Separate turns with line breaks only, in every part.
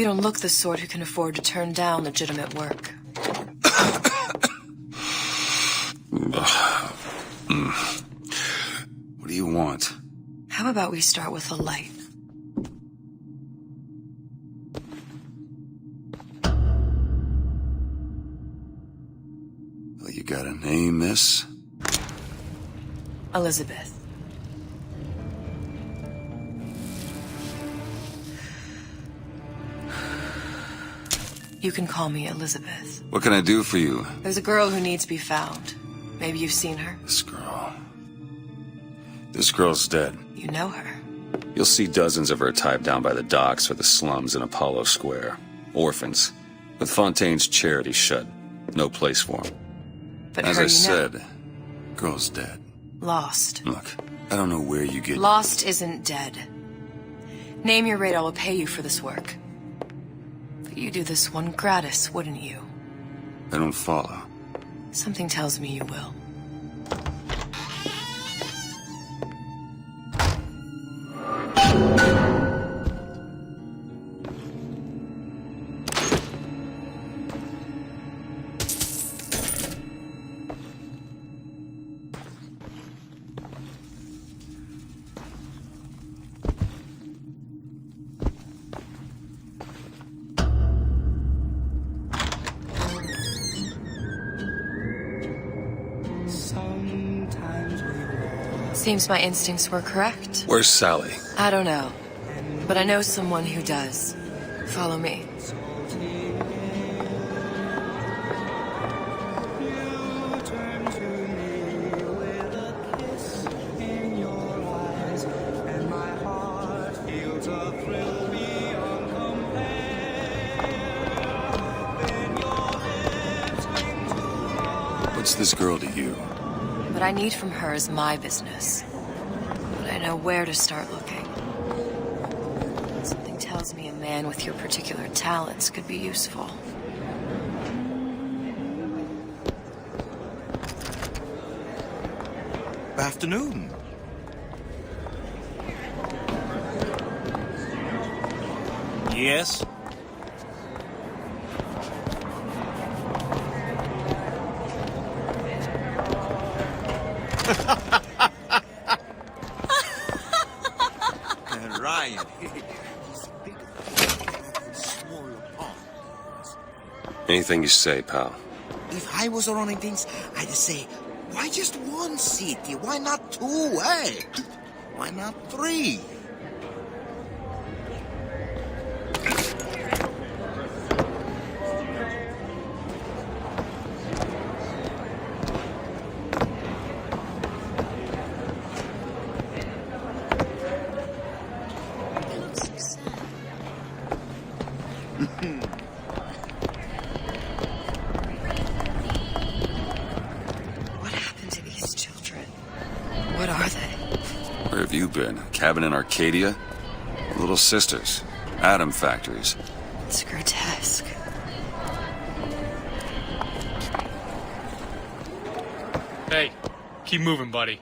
You don't look the sort who can afford to turn down legitimate work.
What do you want?
How about we start with a light?
Well, you got a name, miss?
Elizabeth. You can call me Elizabeth.
What can I do for you?
There's a girl who needs to be found. Maybe you've seen her.
This girl. This girl's dead.
You know her.
You'll see dozens of her tied down by the docks or the slums in Apollo Square. Orphans. With Fontaine's charity shut. No place for them.
But
as
her,
I said, girl's dead.
Lost.
Look, I don't know where you get...
Lost isn't dead. Name your rate, I will pay you for this work. But you do this one gratis, wouldn't you?
I don't follow.
Something tells me you will. Seems my instincts were correct.
Where's Sally?
I don't know. But I know someone who does. Follow me.
What's this girl to you?
What I need from her is my business. But I know where to start looking. Something tells me a man with your particular talents could be useful.
Afternoon. Yes? Ryan.
Anything you say, pal.
If I was running things, I'd say, why just one city? Why not two, eh? Why not three?
What happened to these children? What are they?
Where have you been? Cabin in Arcadia? Little sisters. Atom factories.
It's grotesque.
Hey, keep moving, buddy.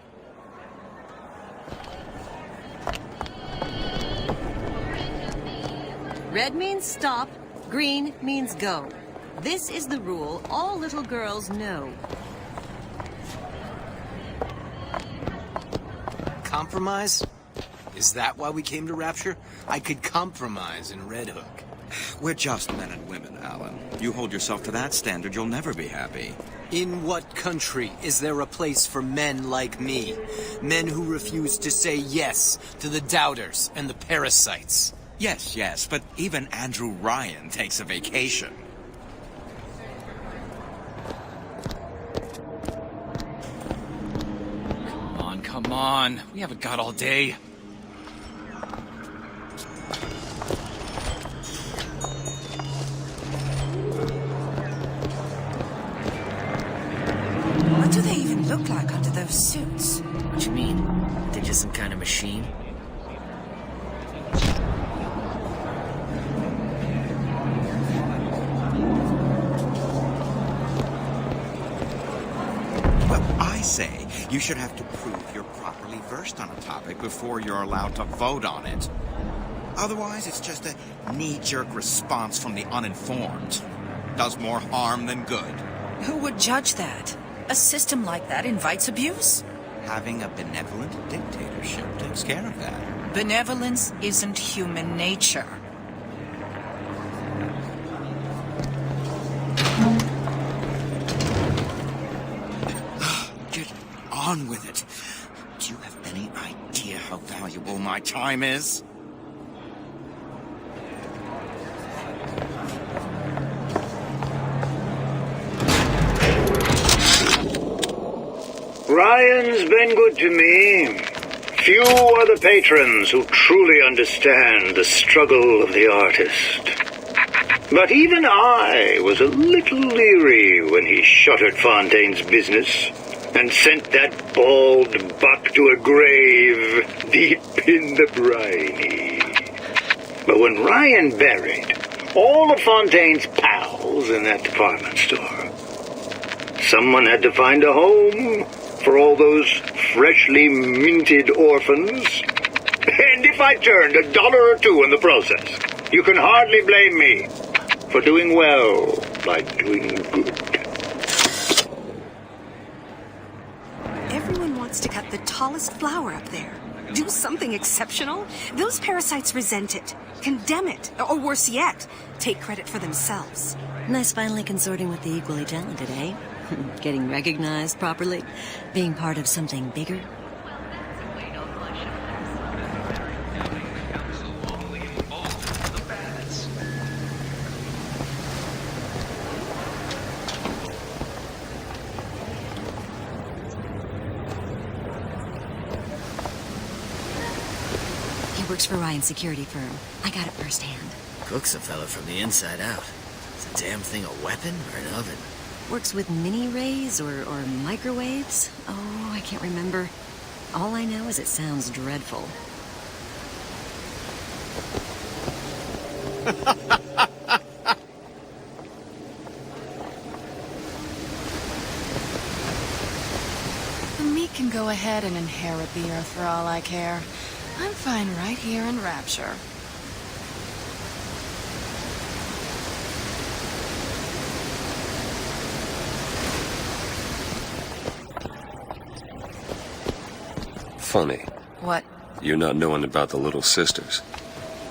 Red means stop, green means go. This is the rule all little girls know.
Compromise? Is that why we came to Rapture? I could compromise in Red Hook.
We're just men and women, Alan. You hold yourself to that standard, you'll never be happy.
In what country is there a place for men like me? Men who refuse to say yes to the doubters and the parasites.
Yes, but even Andrew Ryan takes a vacation.
Come on. We haven't got all day.
What do they even look like under those suits?
What you mean? They're just some kind of machine?
Well, I say you should have to prove you're properly versed on a topic before you're allowed to vote on it. Otherwise, it's just a knee-jerk response from the uninformed. Does more harm than good.
Who would judge that? A system like that invites abuse.
Having a benevolent dictatorship takes care of that.
Benevolence isn't human nature.
Get on with it. Do you have any idea how valuable my time is?
Ryan's been good to me. Few are the patrons who truly understand the struggle of the artist. But even I was a little leery when he shuttered Fontaine's business and sent that bald buck to a grave deep in the briny. But when Ryan buried all of Fontaine's pals in that department store, someone had to find a home for all those freshly minted orphans. And if I turned $1 or $2 in the process, you can hardly blame me for doing well by doing good.
Everyone wants to cut the tallest flower up there. Do something exceptional. Those parasites resent it, condemn it, or worse yet, take credit for themselves.
Nice finally consorting with the equally talented, eh? Getting recognized properly? Being part of something bigger? He works for Ryan's security firm. I got it firsthand.
Cooks a fella from the inside out. Is the damn thing a weapon or an oven?
Works with mini-rays or microwaves? Oh, I can't remember. All I know is it sounds dreadful.
The meek can go ahead and inherit the earth for all I care. I'm fine right here in Rapture.
Funny.
What?
You're not knowing about the Little Sisters.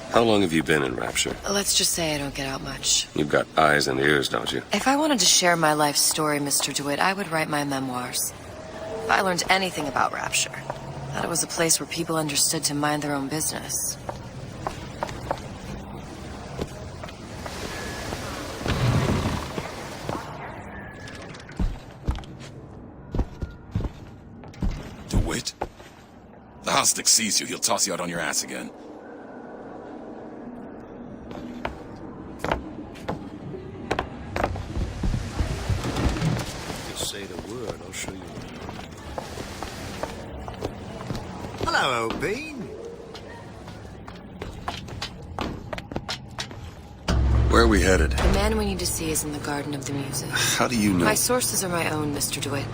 How long have you been in Rapture?
Let's just say I don't get out much.
You've got eyes and ears, don't you?
If I wanted to share my life story, Mr. DeWitt, I would write my memoirs. If I learned anything about Rapture, that it was a place where people understood to mind their own business.
DeWitt? The Hostic sees you, he'll toss you out on your ass again.
Just say the word, I'll show you. Hello, old bean.
Where are we headed?
The man we need to see is in the Garden of the Muses.
How do you know?
My sources are my own, Mr. DeWitt.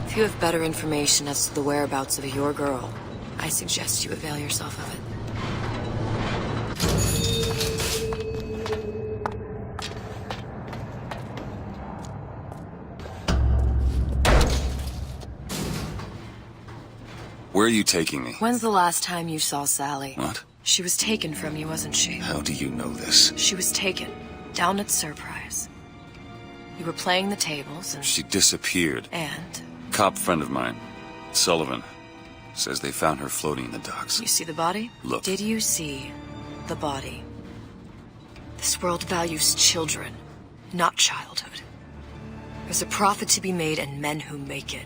If you have better information as to the whereabouts of your girl, I suggest you avail yourself of it.
Where are you taking me?
When's the last time you saw Sally?
What?
She was taken from you, wasn't she?
How do you know this?
She was taken, down at Surprise. You were playing the tables and...
She disappeared.
And?
Cop friend of mine, Sullivan, says they found her floating in the docks.
You see the body?
Look.
Did you see the body? This world values children, not childhood. There's a profit to be made and men who make it.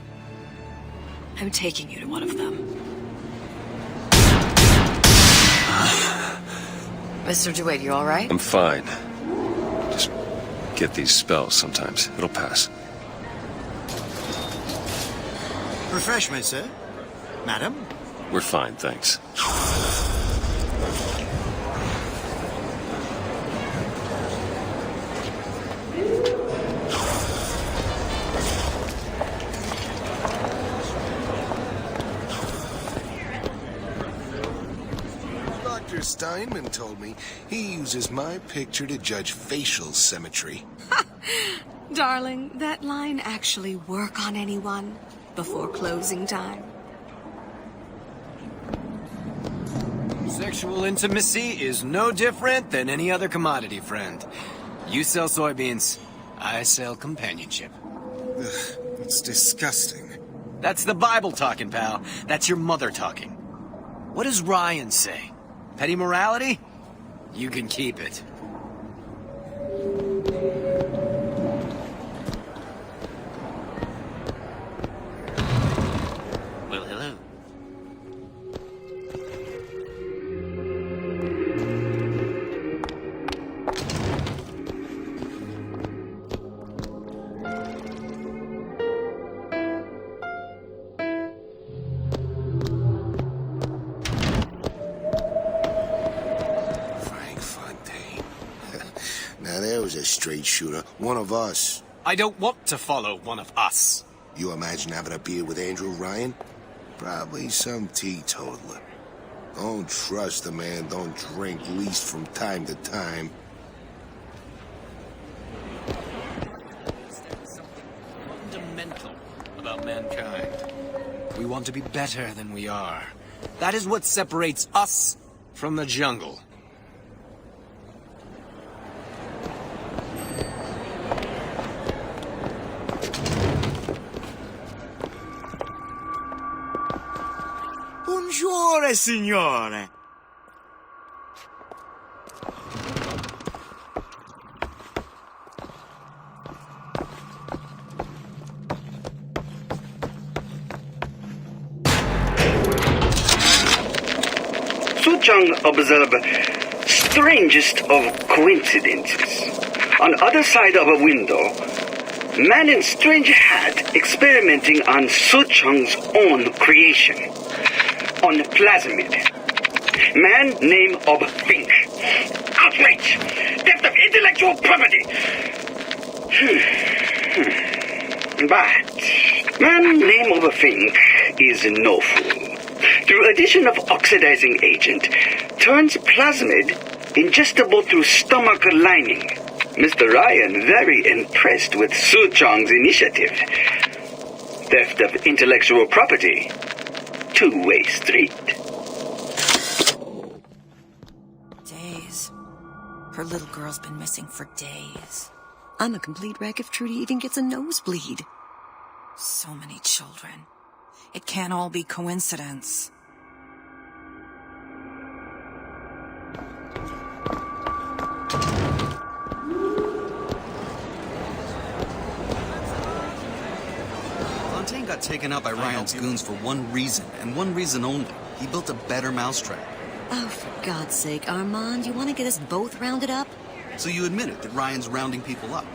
I'm taking you to one of them. Mr. DeWitt, you all right?
I'm fine. Just get these spells sometimes. It'll pass.
Refreshment, sir. Madam?
We're fine, thanks.
Steinman told me he uses my picture to judge facial symmetry.
Darling, that line actually work on anyone before closing time?
Sexual intimacy is no different than any other commodity, friend. You sell soybeans, I sell companionship.
Ugh, it's disgusting.
That's the Bible talking, pal. That's your mother talking. What does Ryan say? Petty morality? You can keep it.
Well, hello.
Now there was a straight shooter, one of us.
I don't want to follow one of us.
You imagine having a beer with Andrew Ryan? Probably some teetotaler. Don't trust the man, don't drink, least from time to time.
Fundamental about mankind. We want to be better than we are. That is what separates us from the jungle.
Buongiorno, signore.
Suchong observed strangest of coincidences. On other side of a window, man in strange hat experimenting on Suchong's own creation. On Plasmid. Man name of Fink. Outrage! Theft of intellectual property! But man name of Fink is no fool. Through addition of oxidizing agent, turns plasmid ingestible through stomach lining. Mr. Ryan very impressed with Suchong's initiative. Theft of intellectual property. Two-way street.
Days. Her little girl's been missing for days.
I'm a complete wreck if Trudy even gets a nosebleed.
So many children. It can't all be coincidence.
Fontaine got taken out by Ryan's goons for one reason, and one reason only. He built a better mousetrap.
Oh, for God's sake, Armand, you want to get us both rounded up?
So you admitted that Ryan's rounding people up.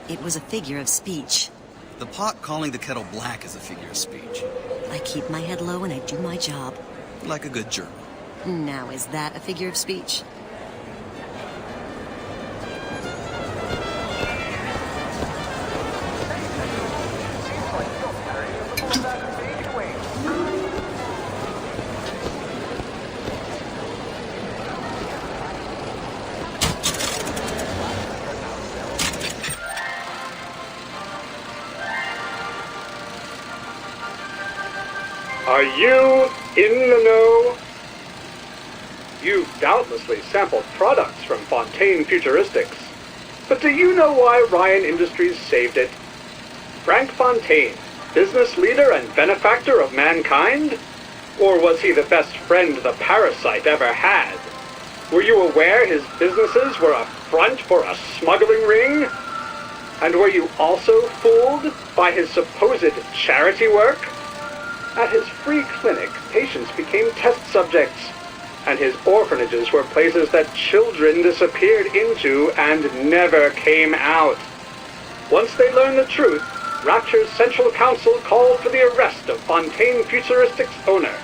It was a figure of speech.
The pot calling the kettle black is a figure of speech.
I keep my head low and I do my job.
Like a good German.
Now, is that a figure of speech?
Are you in the know? You've doubtlessly sampled products from Fontaine Futuristics. But do you know why Ryan Industries saved it? Frank Fontaine, business leader and benefactor of mankind? Or was he the best friend the parasite ever had? Were you aware his businesses were a front for a smuggling ring? And were you also fooled by his supposed charity work? At his free clinic, patients became test subjects, and his orphanages were places that children disappeared into and never came out. Once they learned the truth, Rapture's Central Council called for the arrest of Fontaine Futuristics' owner.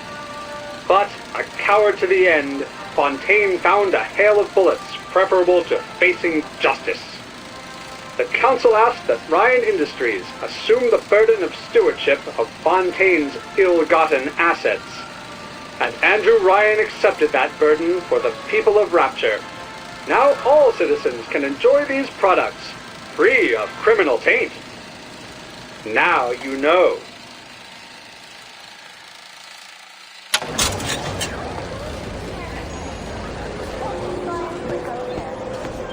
But, a coward to the end, Fontaine found a hail of bullets preferable to facing justice. The council asked that Ryan Industries assume the burden of stewardship of Fontaine's ill-gotten assets. And Andrew Ryan accepted that burden for the people of Rapture. Now all citizens can enjoy these products, free of criminal taint. Now you know.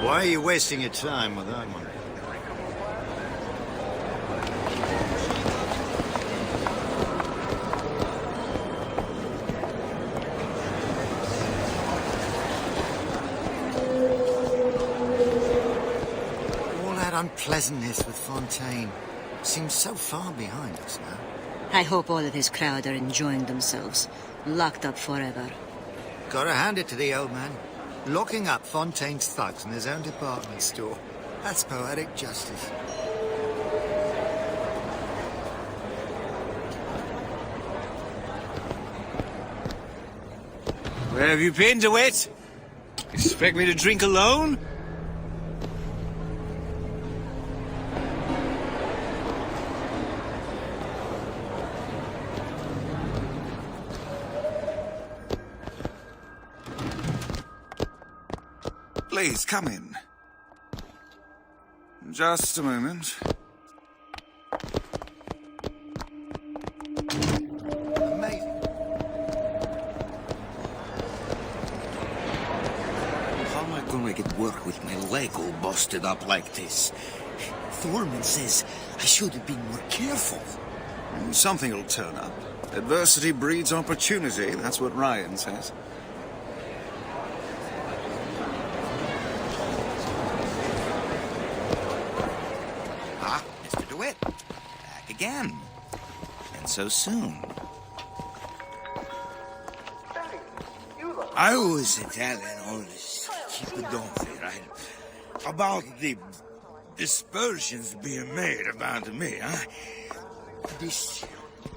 Why are you wasting your time with that one? All that unpleasantness with Fontaine seems so far behind us now.
I hope all of his crowd are enjoying themselves, locked up forever.
Gotta hand it to the old man. Locking up Fontaine's thugs in his own department store. That's poetic justice.
Where have you been, DeWitt? Expect me to drink alone?
Please, come in. Just a moment.
Amazing.
How am I gonna get work with my leg all busted up like this? Thorman says I should have been more careful.
Something will turn up. Adversity breeds opportunity, that's what Ryan says.
Mr. DeWitt, back again. And so soon. I was telling all this Chipadonfi, right? About the dispersions being made about me, huh? This...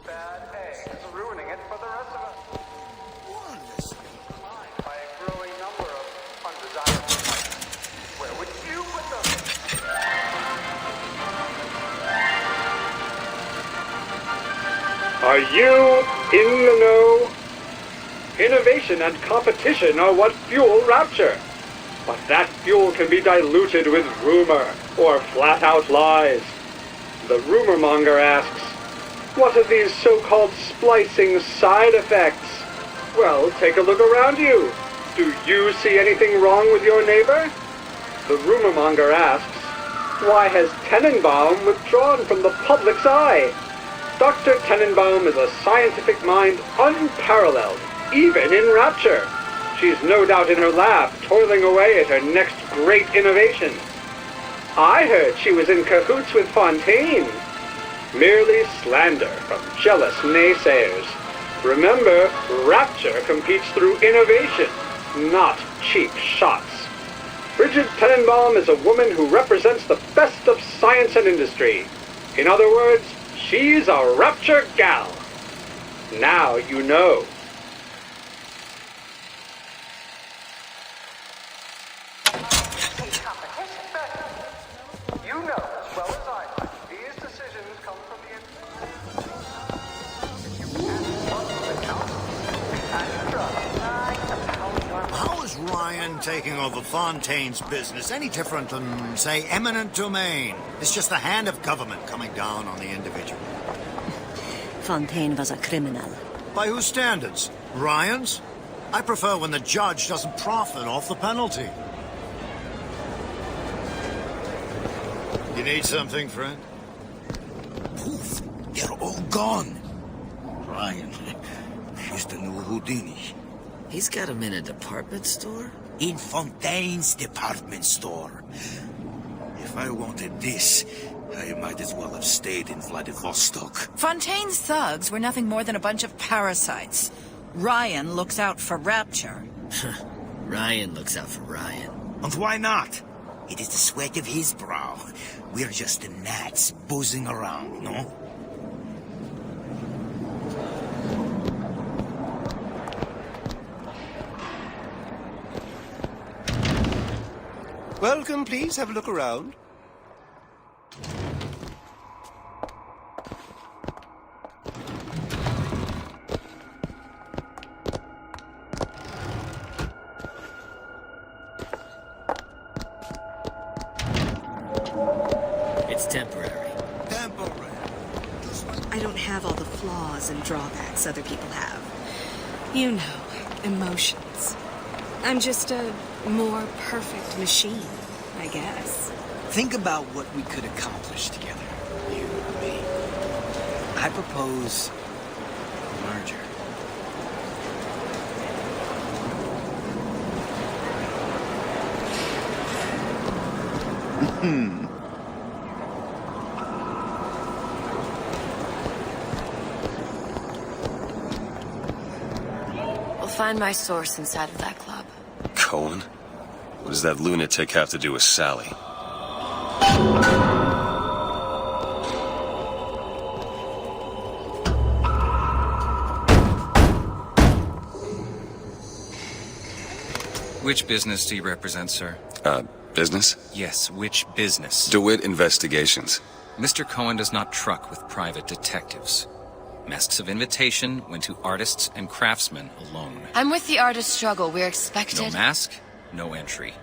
Bad eggs ruining it for the rest of us. By a growing number of undesirable items. Where would you put them? Are you in the know? Innovation and competition are what fuel Rapture. But that fuel can be diluted with rumor or flat-out lies. The rumor monger asks, what are these so-called splicing side effects? Well, take a look around you. Do you see anything wrong with your neighbor? The rumor monger asks, why has Tenenbaum withdrawn from the public's eye? Dr. Tenenbaum is a scientific mind unparalleled, even in Rapture. She's no doubt in her lab, toiling away at her next great innovation. I heard she was in cahoots with Fontaine. Merely slander from jealous naysayers. Remember, Rapture competes through innovation, not cheap shots. Bridget Tenenbaum is a woman who represents the best of science and industry. In other words, she's a Rapture gal. Now you know. You know as well as I do, these decisions come from the
How is Ryan taking over Fontaine's business any different than, say, eminent domain? It's just the hand of government coming down on the individual.
Fontaine was a criminal.
By whose standards? Ryan's? I prefer when the judge doesn't profit off the penalty. You need something, friend?
Poof, they're all gone. Ryan, he's the new Houdini.
He's got him in a department store?
In Fontaine's department store. If I wanted this, I might as well have stayed in Vladivostok.
Fontaine's thugs were nothing more than a bunch of parasites. Ryan looks out for Rapture.
Ryan looks out for Ryan.
And why not? It is the sweat of his brow. We're just the gnats buzzing around, no?
Welcome, please. Have a look around.
It's temporary.
Temporary.
I don't have all the flaws and drawbacks other people have. You know, emotions. I'm just a more perfect machine, I guess.
Think about what we could accomplish together, you and me. I propose a merger.
We'll find my source inside of that club.
Cohen? What does that lunatic have to do with Sally?
Which business do you represent, sir?
Business?
Yes, which business?
DeWitt Investigations.
Mr. Cohen does not truck with private detectives. Masks of invitation went to artists and craftsmen alone.
I'm with the artist struggle. We're expected.
No mask, no entry.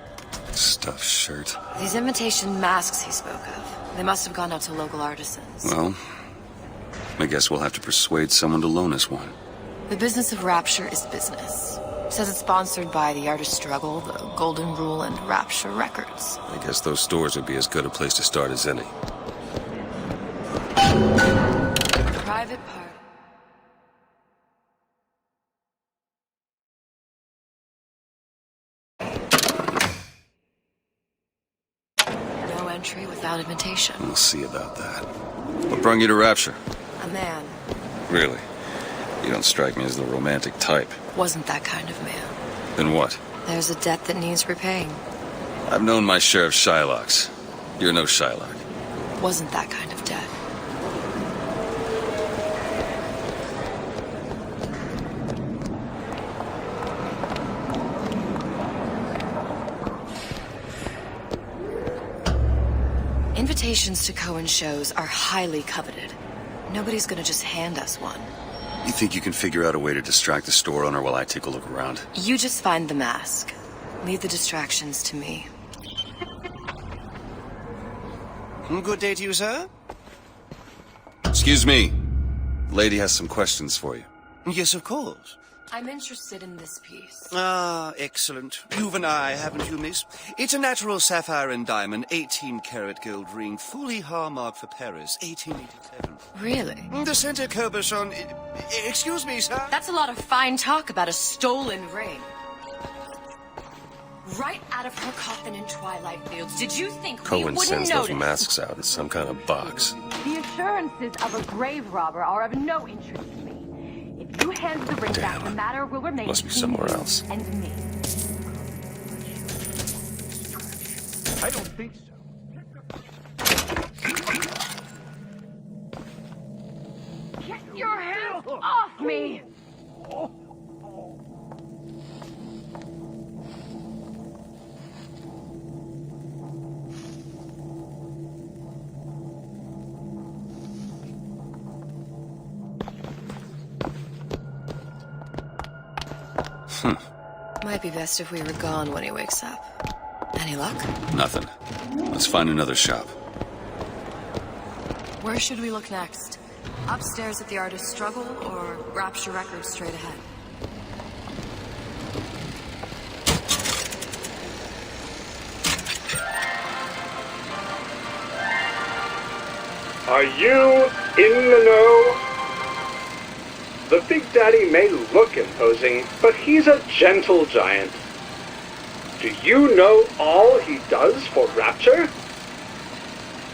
Stuffed shirt.
These invitation masks he spoke of. They must have gone out to local artisans.
Well, I guess we'll have to persuade someone to loan us one.
The business of Rapture is business. Says it's sponsored by the Artist Struggle, the Golden Rule, and Rapture Records.
I guess those stores would be as good a place to start as any.
Private party. No entry without invitation.
We'll see about that. What brought you to Rapture?
A man.
Really? You don't strike me as the romantic type.
Wasn't that kind of man.
Then what?
There's a debt that needs repaying.
I've known my share of Shylocks. You're no Shylock.
Wasn't that kind of debt. Invitations to Cohen shows are highly coveted. Nobody's gonna just hand us one.
You think you can figure out a way to distract the store owner while I take a look around?
You just find the mask. Leave the distractions to me.
Good day to you, sir.
Excuse me. Lady has some questions for you.
Yes, of course.
I'm interested in this piece.
Ah, excellent. You've an eye, haven't you, miss? It's a natural sapphire and diamond, 18-karat gold ring, fully hallmarked for Paris, 1887.
Really?
The center cabochon... Excuse me, sir?
That's a lot of fine talk about a stolen ring. Right out of her coffin in Twilight Fields. Did you think we
Cohen
wouldn't
sends
notice?
those masks out in some kind of box.
The assurances of a grave robber are of no interest to me. If you hand the ring back, the matter will remain
Must be
between
somewhere
you
else.
and me.
I don't think so.
Get your hands off me!
Might be best if we were gone when he wakes up. Any luck?
Nothing. Let's find another shop.
Where should we look next? Upstairs at the Artist Struggle or Rapture Records straight ahead?
Are you in the know? The Big Daddy may look imposing, but he's a gentle giant. Do you know all he does for Rapture?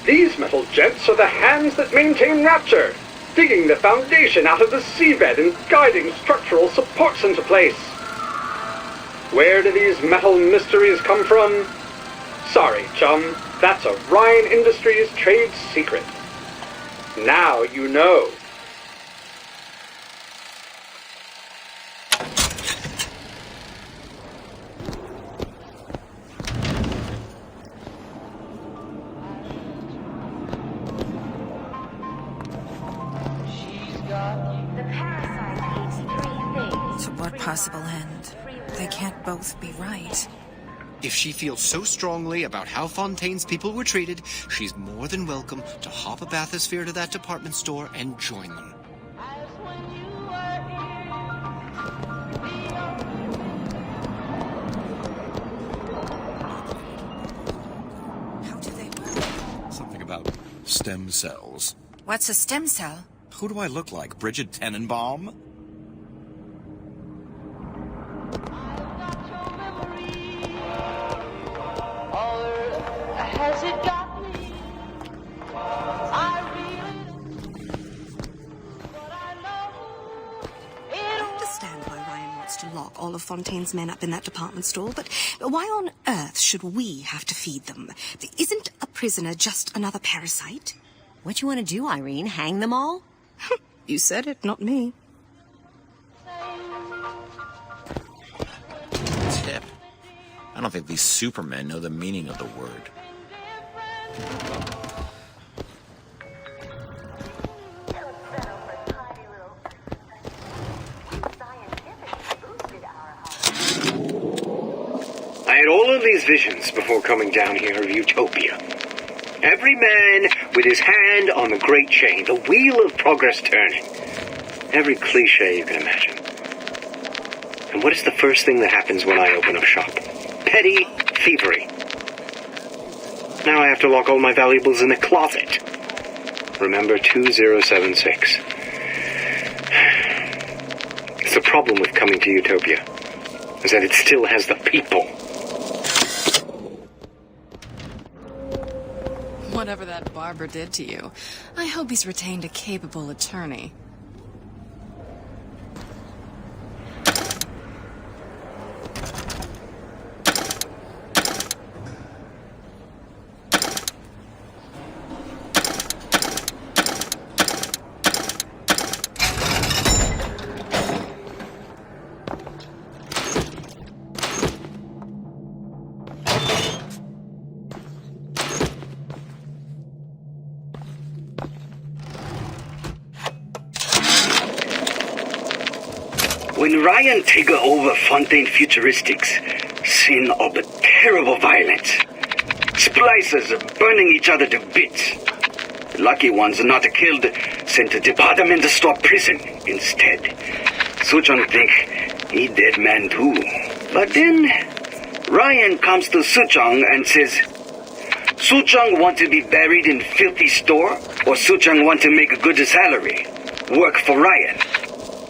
These metal jets are the hands that maintain Rapture, digging the foundation out of the seabed and guiding structural supports into place. Where do these metal mysteries come from? Sorry, chum, that's a Ryan Industries trade secret. Now you know.
To what possible end? They can't both be right.
If she feels so strongly about how Fontaine's people were treated, she's more than welcome to hop a bathysphere to that department store and join them.
Something about stem cells.
What's a stem cell?
Who do I look like, Bridget Tenenbaum?
Has it got me?
I understand why Ryan wants to lock all of Fontaine's men up in that department store, but why on earth should we have to feed them? Isn't a prisoner just another parasite?
What you want to do, Irene? Hang them all?
You said it, not me.
Tip. I don't think these supermen know the meaning of the word.
I had all of these visions before coming down here of Utopia. Every man with his hand on the great chain, the wheel of progress turning. Every cliche you can imagine. And what is the first thing that happens when I open up shop? Petty thievery. Now I have to lock all my valuables in a closet. Remember 2076. It's the problem with coming to Utopia, is that it still has the people.
Whatever that barber did to you, I hope he's retained a capable attorney.
When Ryan take over Fontaine Futuristics, scene of a terrible violence. Splicers burning each other to bits. The lucky ones not killed, sent to department store prison instead. Suchong think he dead man too. But then Ryan comes to Suchong and says, Suchong want to be buried in filthy store, or Suchong want to make a good salary, work for Ryan.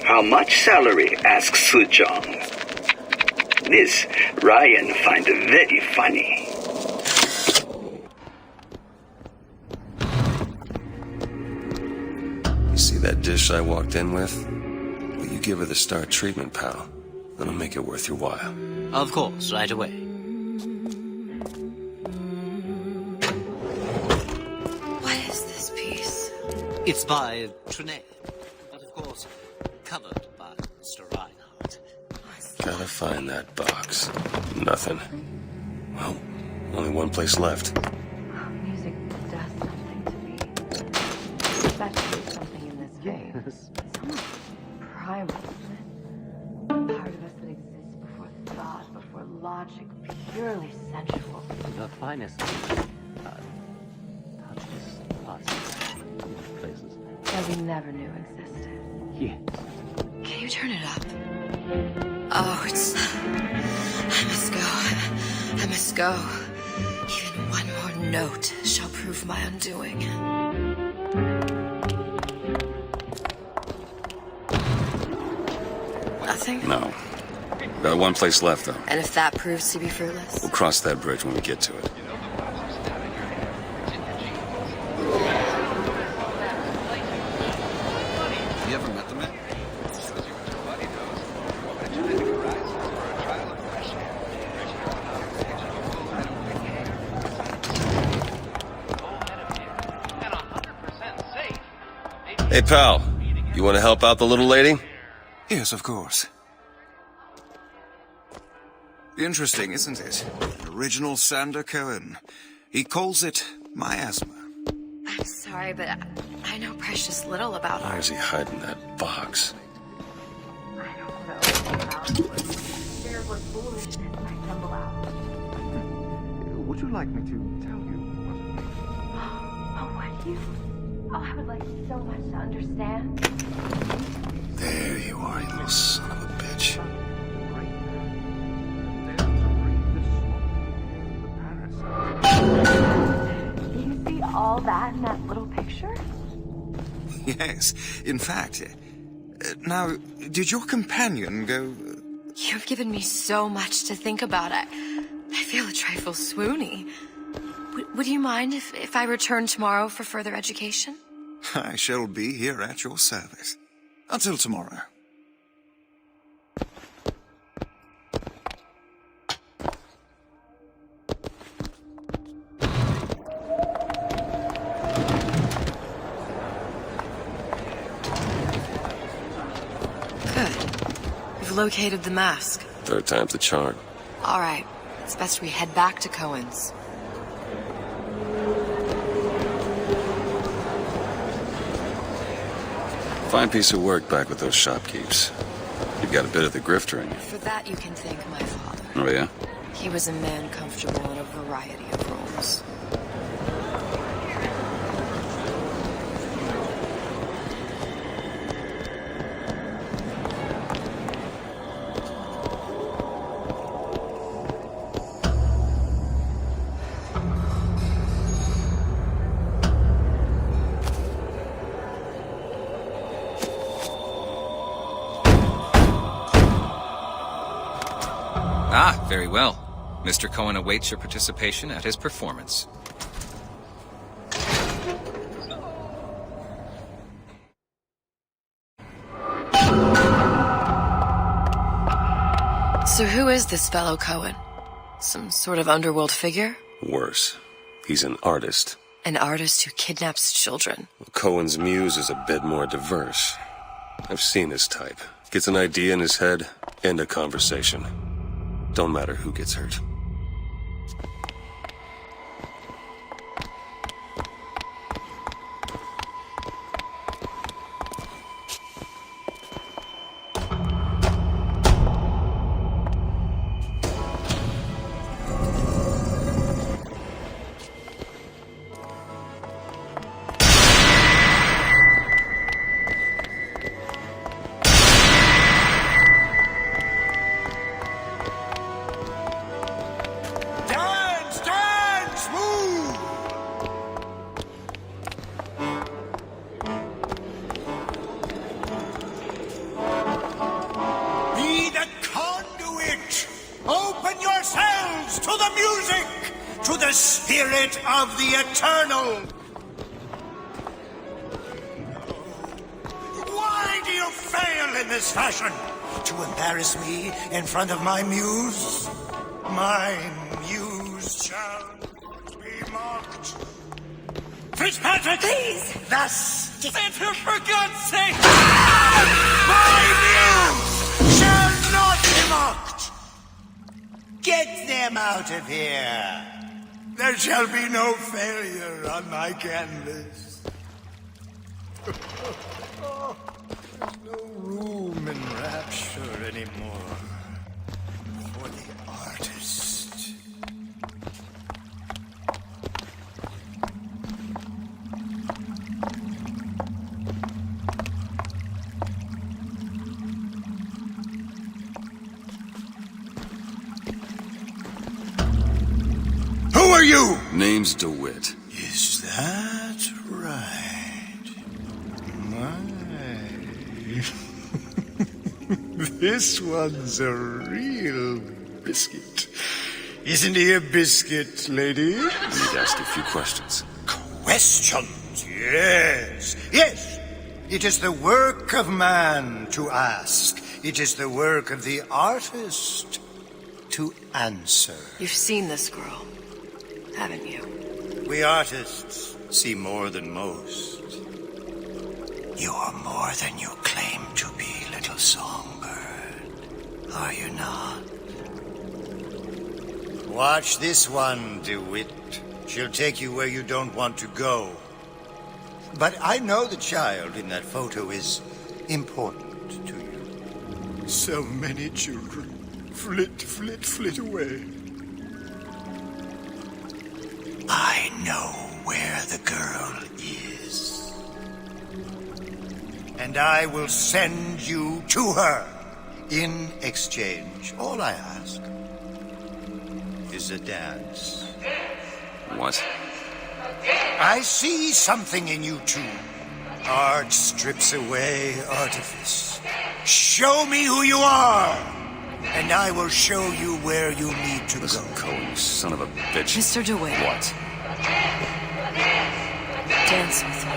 How much salary? Asks Suchong. This Ryan find very funny.
You see that dish I walked in with? Will you give her the star treatment, pal? That'll make it worth your while.
Of course, right away.
What is this piece?
It's by Trenet, but of course, covered by Mr. Reinhardt.
Gotta find that box. Nothing. Well, only one place left.
Music does something to me. Especially something in this vein. It's almost primal, isn't it? Part of us that exists before thought, before logic, purely sensual.
The finest touches, places
That we never knew existed.
Yes.
Can you turn it up? Oh, it's... I must go. I must go. Even one more note shall prove my undoing. Nothing?
No. Got one place left, though.
And if that proves to be fruitless?
We'll cross that bridge when we get to it.
You ever met the man?
Hey, pal. You want to help out the little lady?
Yes, of course. Interesting, isn't it? Original Sander Cohen. He calls it miasma.
I'm sorry, but I know precious little about
Why
art.
is he hiding that box?
Fear of what foolishness might tumble out.
Would you like me to tell you what it means?
Oh, would you? Oh, I would like so much to understand.
There you are, you little son of a bitch.
Do you see all that in that little picture?
Yes, in fact. Now, did your companion go...
You've given me so much to think about. I feel a trifle swoony. Would you mind if I return tomorrow for further education?
I shall be here at your service. Until tomorrow.
Located the mask.
Third time's the charm.
All right. It's best we head back to Cohen's.
Fine piece of work back with those shopkeepers. You've got a bit of the grifter in you.
For that, you can thank my father.
Oh, yeah?
He was a man comfortable in a variety of roles.
Ah, very well. Mr. Cohen awaits your participation at his performance.
So who is this fellow Cohen? Some sort of underworld figure?
Worse. He's an artist.
An artist who kidnaps children.
Cohen's muse is a bit more diverse. I've seen his type. Gets an idea in his head, end a conversation. Don't matter who gets hurt.
Of the eternal. Why do you fail in this fashion? To embarrass me in front of my muse? My muse shall be mocked. Fitzpatrick! Please! Thus...
Santa, for God's sake!
My muse shall not be mocked! Get them out of here! There shall be no failure on my canvas. There's no room in Rapture anymore for the artist. Who are you?
Name's DeWitt.
Is that right? My. This one's a real biscuit. Isn't he a biscuit, lady?
Need to ask a few questions.
Questions? Yes. Yes. It is the work of man to ask. It is the work of the artist to answer.
You've seen this girl, haven't you?
We artists see more than most. You are more than you claim to be, little songbird. Are you not? Watch this one, DeWitt. She'll take you where you don't want to go. But I know the child in that photo is important to you. So many children flit, flit, flit away. know where the girl is. And I will send you to her. In exchange, all I ask is a dance.
What?
I see something in you two. Art strips away artifice. Show me who you are, and I will show you where you need to
Listen,
go.
Cohen, you son of a bitch.
Mr. DeWitt.
What?
Dance with me.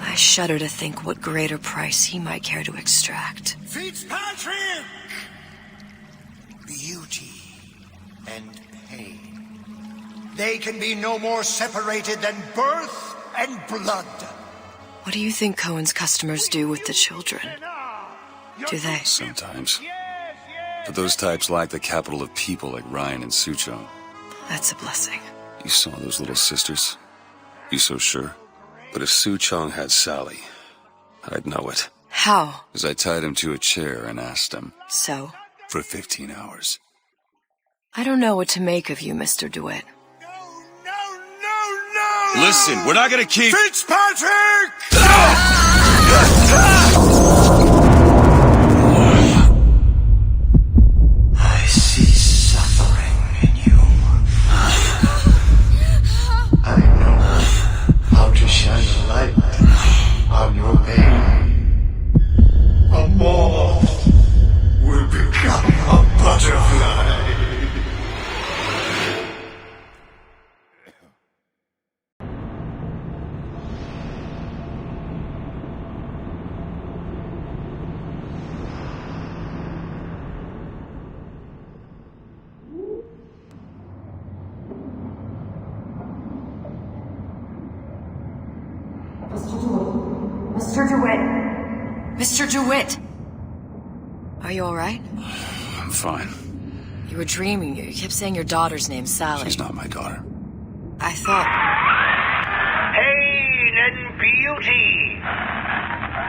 I shudder to think what greater price he might care to extract.
Fitzpatrick! Beauty and pain. They can be no more separated than birth and blood.
What do you think Cohen's customers do with the children? Do they?
Sometimes. But those types lack the capital of people like Ryan and Suchong.
That's a blessing.
You saw those little sisters? You so sure? But if Suchong had Sally, I'd know it.
How?
As I tied him to a chair and asked him.
So?
For 15 hours.
I don't know what to make of you, Mr. DeWitt.
Listen, we're not gonna keep...
Fitzpatrick! I see suffering in you. I know how to shine a light on your pain. A moth will become a butterfly.
Mr. DeWitt! Mr. DeWitt! Are you alright?
I'm fine.
You were dreaming. You kept saying your daughter's name, Sally.
She's not my daughter.
I thought...
Pain and beauty.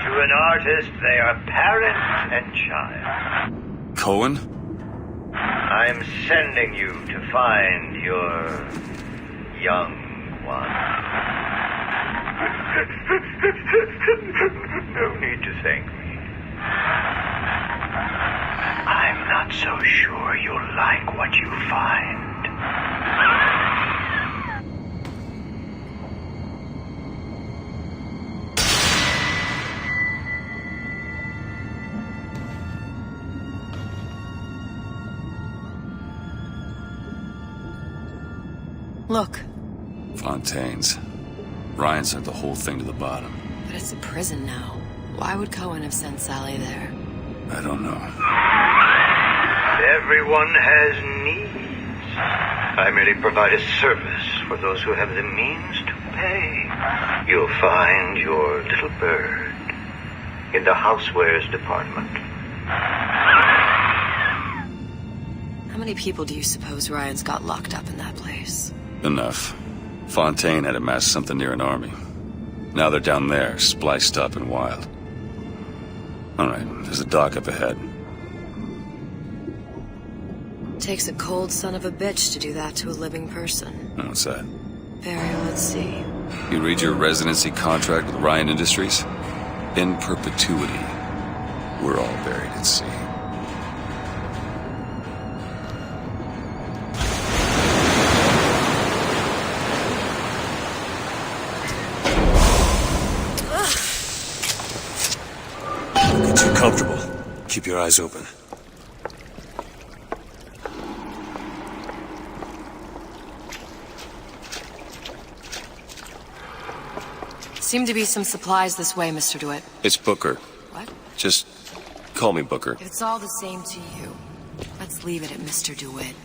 To an artist, they are parent and child.
Cohen?
I'm sending you to find your young one. No need to thank me. I'm not so sure you'll like what you find.
Look.
Fontaine's. Ryan sent the whole thing to the bottom.
But it's a prison now. Why would Cohen have sent Sally there?
I don't know.
Everyone has needs. I merely provide a service for those who have the means to pay. You'll find your little bird in the housewares department.
How many people do you suppose Ryan's got locked up in that place?
Enough. Fontaine had amassed something near an army. Now they're down there, spliced up and wild. Alright, there's a dock up ahead.
Takes a cold son of a bitch to do that to a living person.
What's that?
Barry, let's see.
You read your residency contract with Ryan Industries? In perpetuity, we're all buried at sea.
Get too comfortable. Keep your eyes open.
Seem to be some supplies this way, Mr. DeWitt.
It's Booker.
What?
Just call me Booker.
If it's all the same to you, let's leave it at Mr. DeWitt.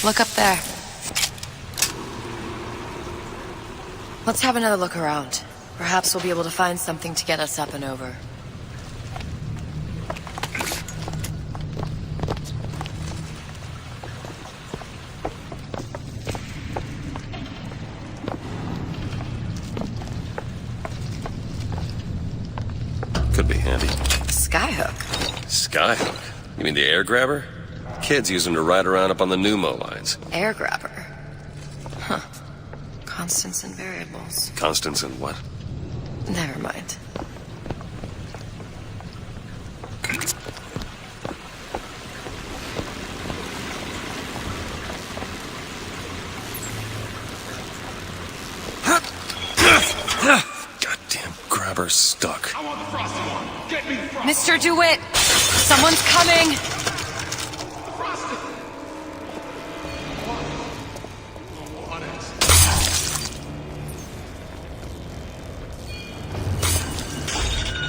Look up there. Let's have another look around. Perhaps we'll be able to find something to get us up and over.
Could be handy.
Skyhook?
Skyhook? You mean the air grabber? Kids use them to ride around up on the pneumo lines.
Air grabber? Huh. Constants and variables.
Constants and what?
Never mind.
Goddamn grabber stuck.
Mr. DeWitt! Someone's coming!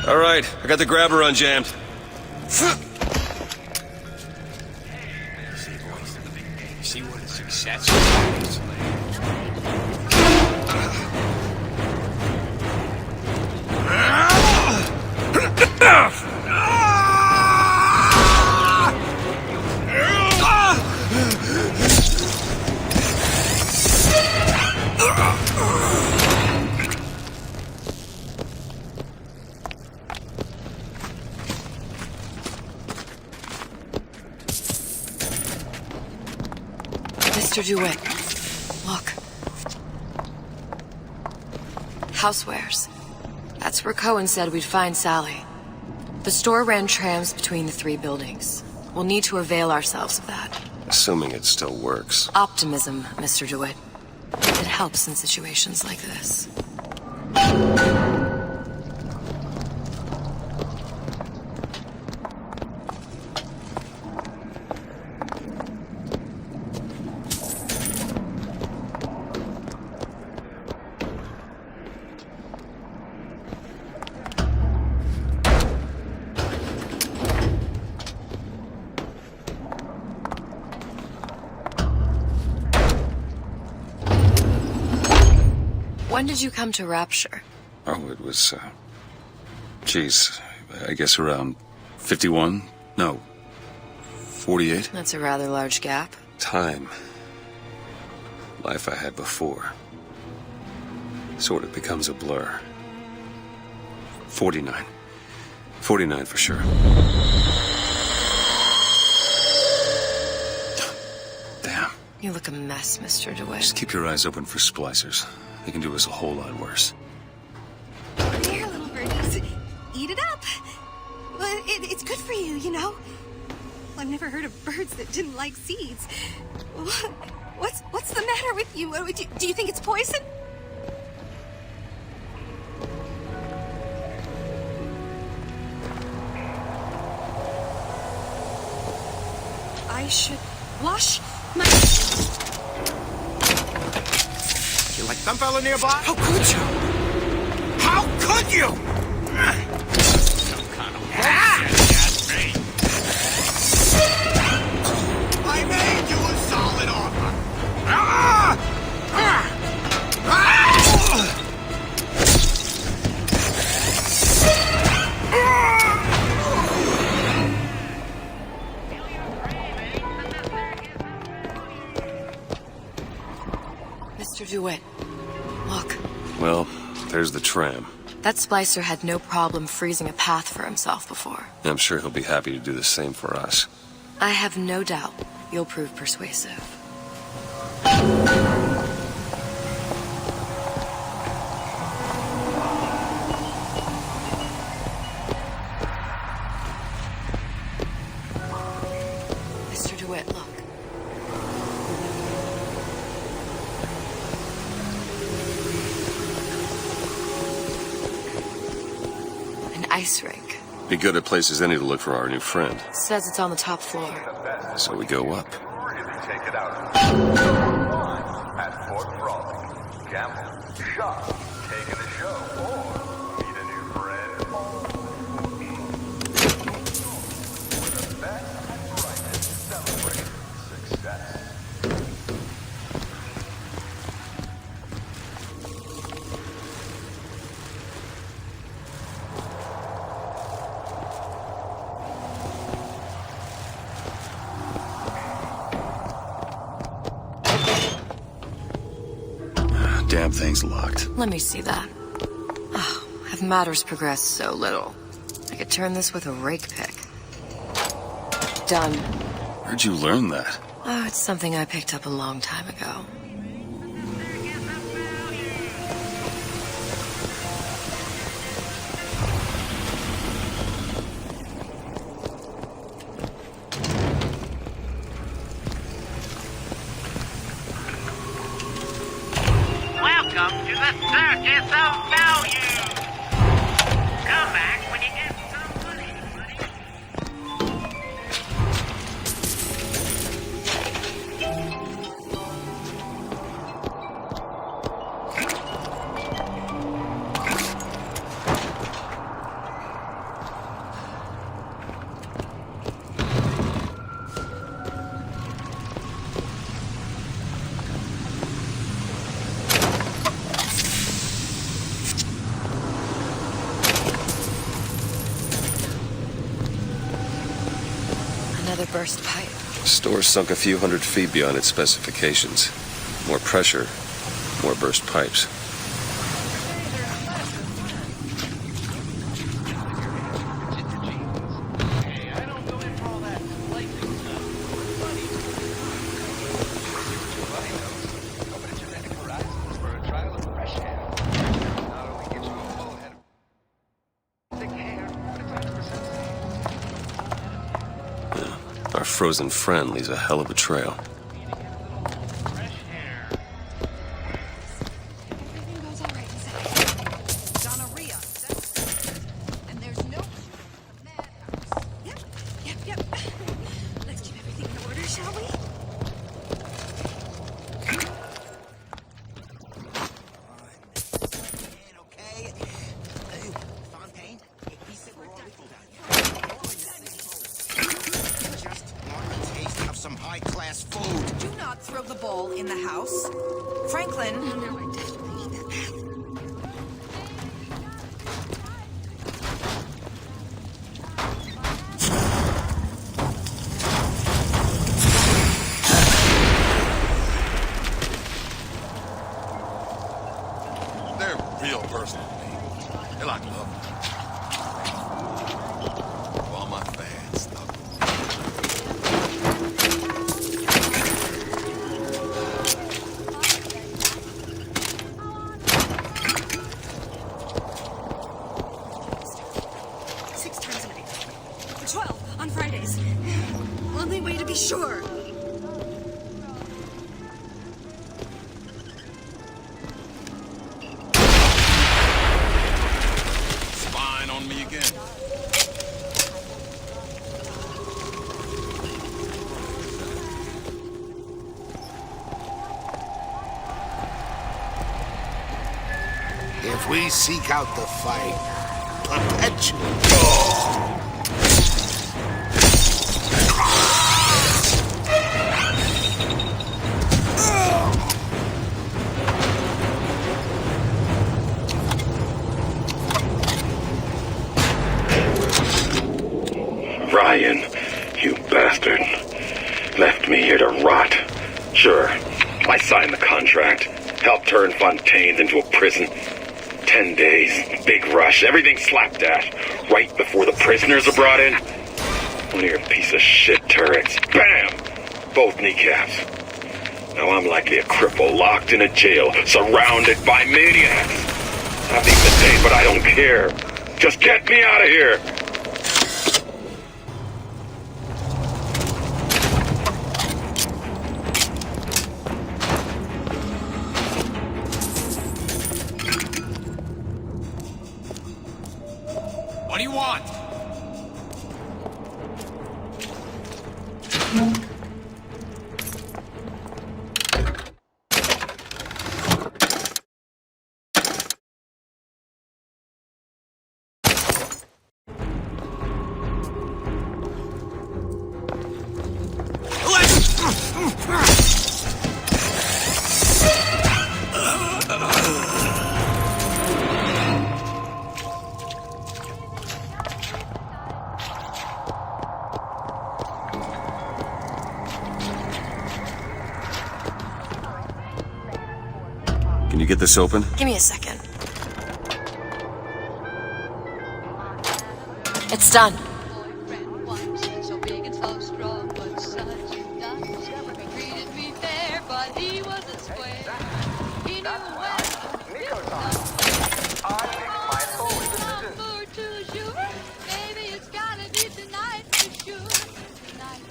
All right, I got the grabber unjammed.
See what a success is.
Mr. DeWitt, look. Housewares. That's where Cohen said we'd find Sally. The store ran trams between the 3 buildings. We'll need to avail ourselves of that.
Assuming it still works.
Optimism, Mr. DeWitt. It helps in situations like this. When did you come to Rapture?
Oh, it was, geez, I guess around 51? No, 48?
That's a rather large gap.
Time. Life I had before. Sort of becomes a blur. 49. 49 for sure.
Damn.
You look a mess, Mr. DeWitt.
Just keep your eyes open for splicers. They can do us a whole lot worse.
Here, little birdies. Eat it up. Well, it's good for you, you know. I've never heard of birds that didn't like seeds. What's the matter with you? Do you think it's poison? I should wash my...
You like some fella nearby?
How could you? How could you?
Some kind of I made you a solid offer.
Mr. DeWitt, look.
Well, there's the tram.
That splicer had no problem freezing a path for himself before.
I'm sure he'll be happy to do the same for us.
I have no doubt you'll prove persuasive. Mr. DeWitt, look. An ice rink.
Be good at places any to look for our new friend.
Says it's on the top floor.
So we go up.
Take it out. At Fort Frolic. Gamble, shop, taking a show, or meet a new friend. The best and brightest celebrate success.
Damn thing's locked.
Let me see that. Oh, have matters progressed so little? I could turn this with a rake pick. Done.
Where'd you learn that?
Oh, it's something I picked up a long time ago.
Welcome to the Circus of Value! Come back when you get some money, buddy.
Another burst pipe.
Store sunk a few hundred feet beyond its specifications. More pressure, more burst pipes. Our frozen friend leaves a hell of a trail.
Some high-class food.
Do not throw the ball in the house. Franklin.
They're real personal to me. They're like love. For all my fans, though.
Sure.
Spying on me again. If we seek out the fight, perpetually.
Ryan, you bastard. Left me here to rot. Sure, I signed the contract. Helped turn Fontaine into a prison. 10 days, big rush, everything slapdash. Right before the prisoners are brought in. One of your piece of shit turrets. Bam! Both kneecaps. Now I'm likely a cripple locked in a jail, surrounded by maniacs. I've eaten the day, but I don't care. Just get me out of here!
What do you want?
Can you get this open?
Give me a second. It's done.
So big and so strong, but such a dunce. He treated me fair, but he wasn't square. He knew when maybe it's gotta be tonight for sure. Tonight,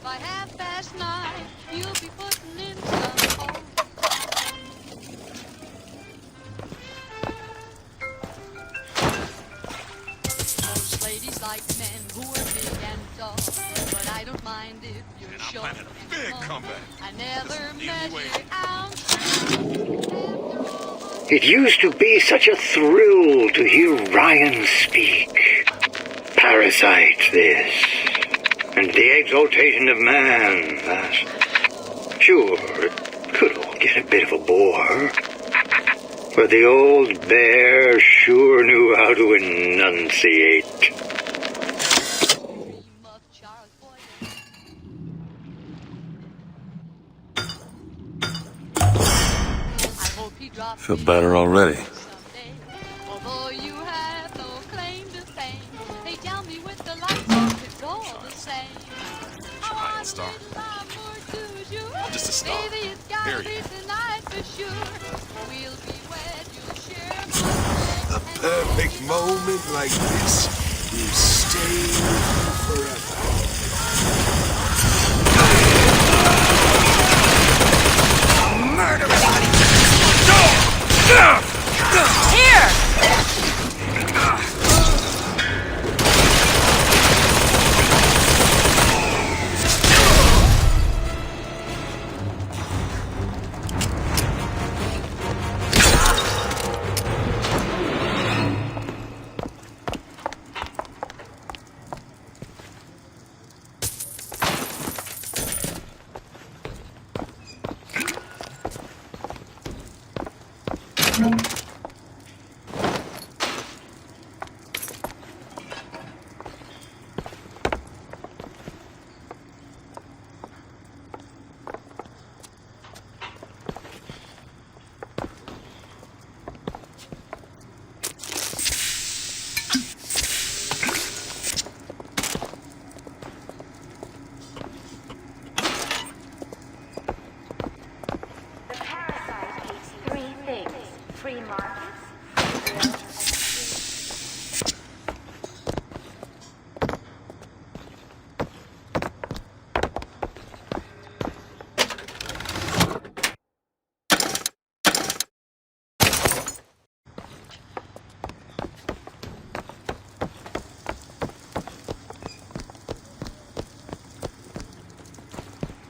by 9:30, you'll be putting in some hole. Most ladies like men who are big and tall, but I don't mind if you're short and
Big
small.
comeback.
I never measure out.
It used to be such a thrill to hear Ryan speak. Parasite, this. And the exaltation of man, that. Sure, it could all get a bit of a bore. But the old bear sure knew how to enunciate.
Feel better already.
Although you have no claim to fame, they tell me with the lights off, it's all the same.
Giant star. I'm just a star.
Baby, it's gotta
Period.
be tonight for sure. We'll be wed, you'll share
A perfect moment like this will stay with you forever.
Here!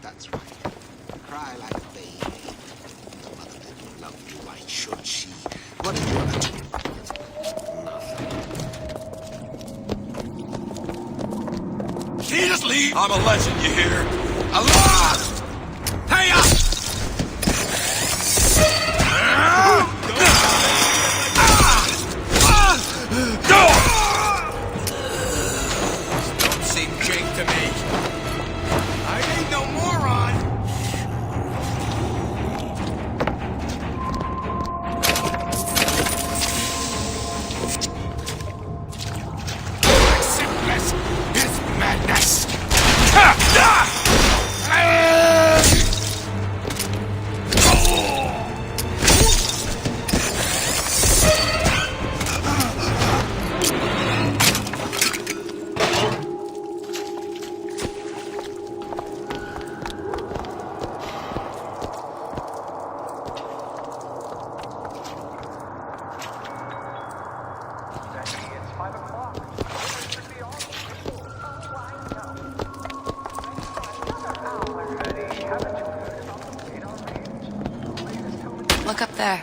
That's right. Cry like a baby. The mother didn't love you, why should she? What do you want to do? Nothing.
Can you just leave? I'm a legend, you hear? I lost! Hey up! Don't seem Jake to me. I ain't no moron! Sickness is madness!
Look up there.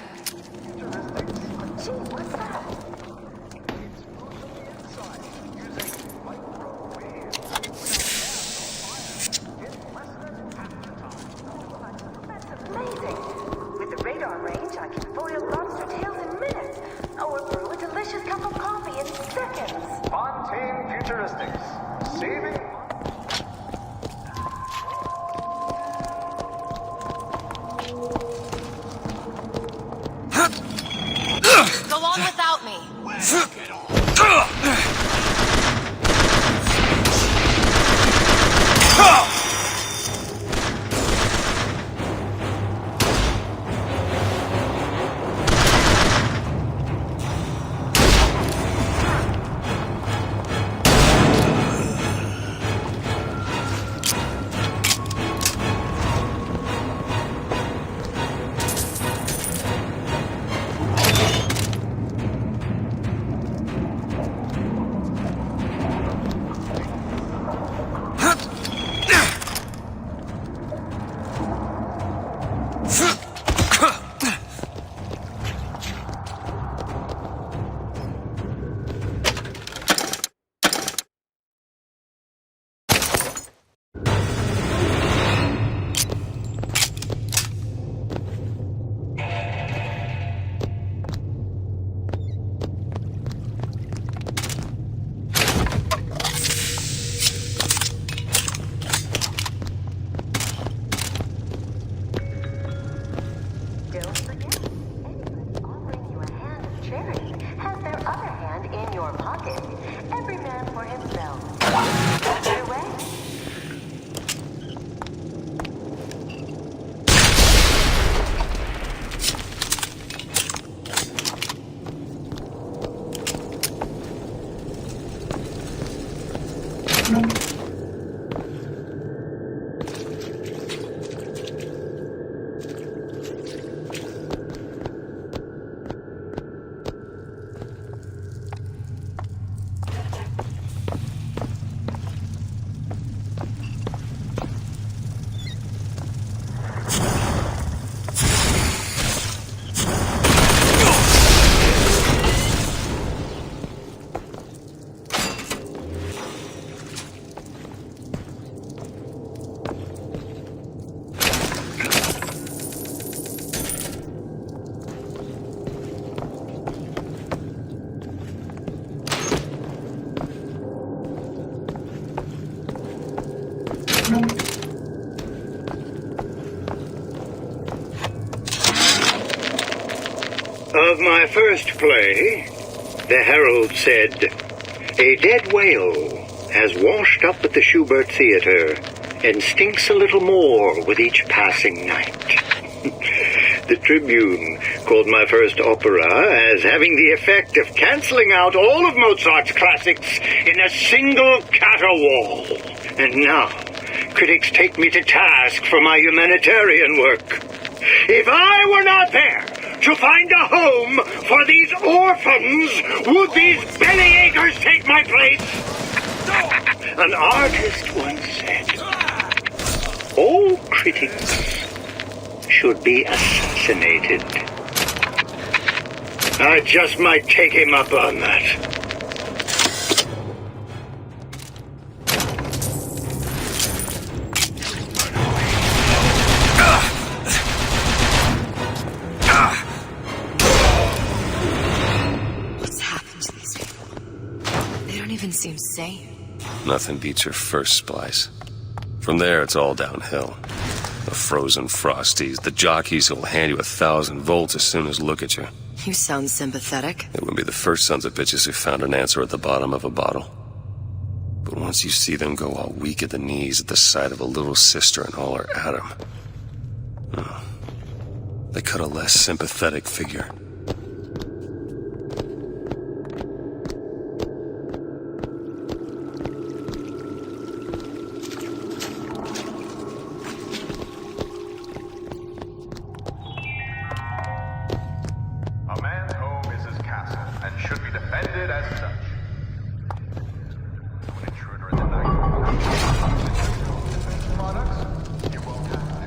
With the radar range, I can boil lobster tails in minutes, or brew a delicious cup of coffee in seconds.
Fontaine Futuristics. Saving.
Go on without me.
my first play, the herald said, "A dead whale has washed up at the Schubert Theater and stinks a little more with each passing night." The Tribune called my first opera as having the effect of canceling out all of Mozart's classics in a single caterwaul. And now, critics take me to task for my humanitarian work. If I were not there to find a home for these orphans, would these bellyachers take my place? An artist once said, "All critics should be assassinated." I just might take him up on that.
What's happened to these people? They don't even seem sane.
Nothing beats your first splice. From there, it's all downhill. The frozen frosties, the jockeys who'll hand you 1,000 volts as soon as look at you.
You sound sympathetic.
They wouldn't be the first sons of bitches who found an answer at the bottom of a bottle. But once you see them go all weak at the knees at the sight of a little sister and all her atom, they cut a less sympathetic figure.
A man's home is his castle and should be defended as such. To an intruder in the night, products, you won't have to.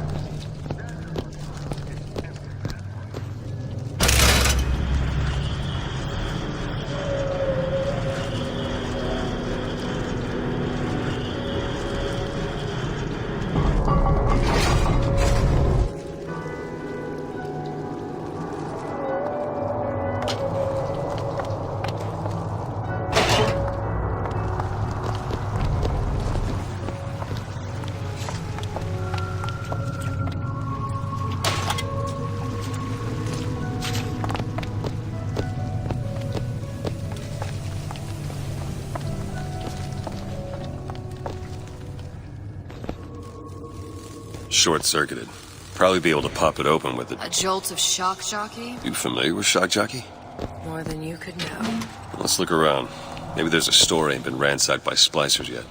Short-circuited. Probably be able to pop it open with it.
A jolt of shock jockey?
You familiar with shock jockey?
More than you could know.
Let's look around. Maybe there's a store ain't been ransacked by splicers yet.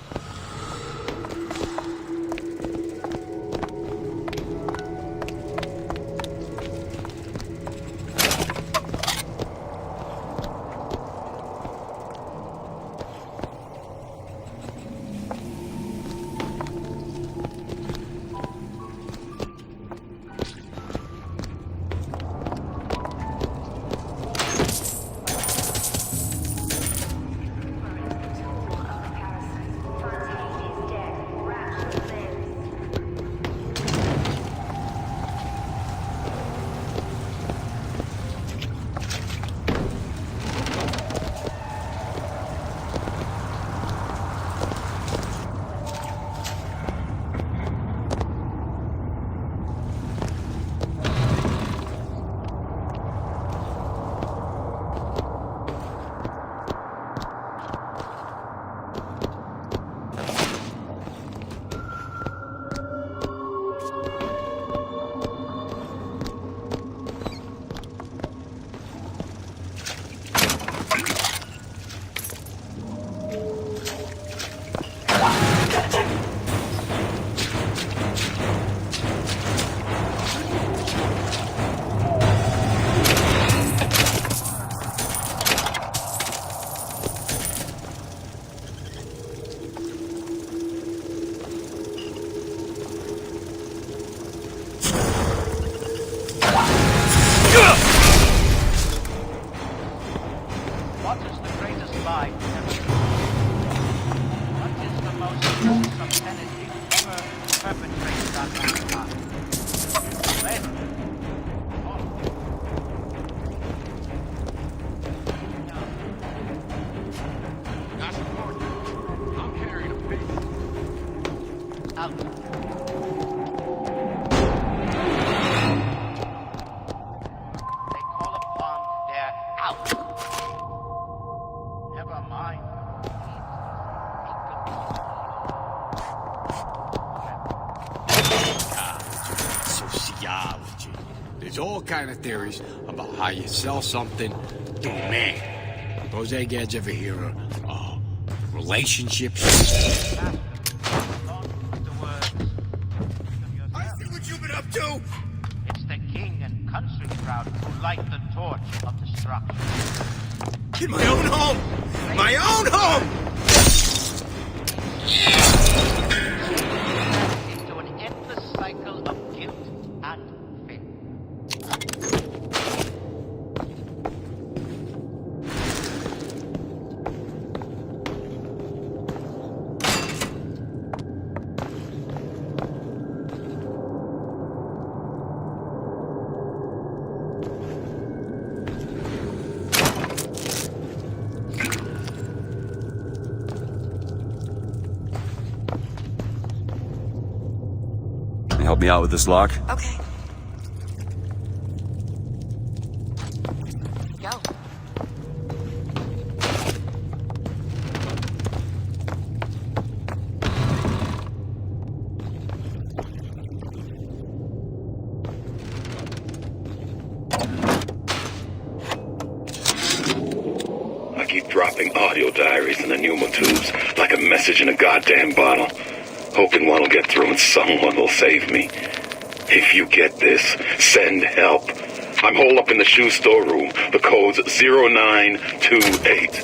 There's all kind of theories about how you sell something to a man. Those eggheads ever hear of relationships?
I see what you've been up to!
It's the king and country crowd who light the torch of destruction.
In my own home! My own home!
Into an endless cycle of guilt and fear.
Help me out with this lock?
Okay. Go.
I keep dropping audio diaries in the pneumo tubes like a message in a goddamn bottle. Hoping one will get through and someone will save me. If you get this, send help. I'm holed up in the shoe store room. The code's 0928.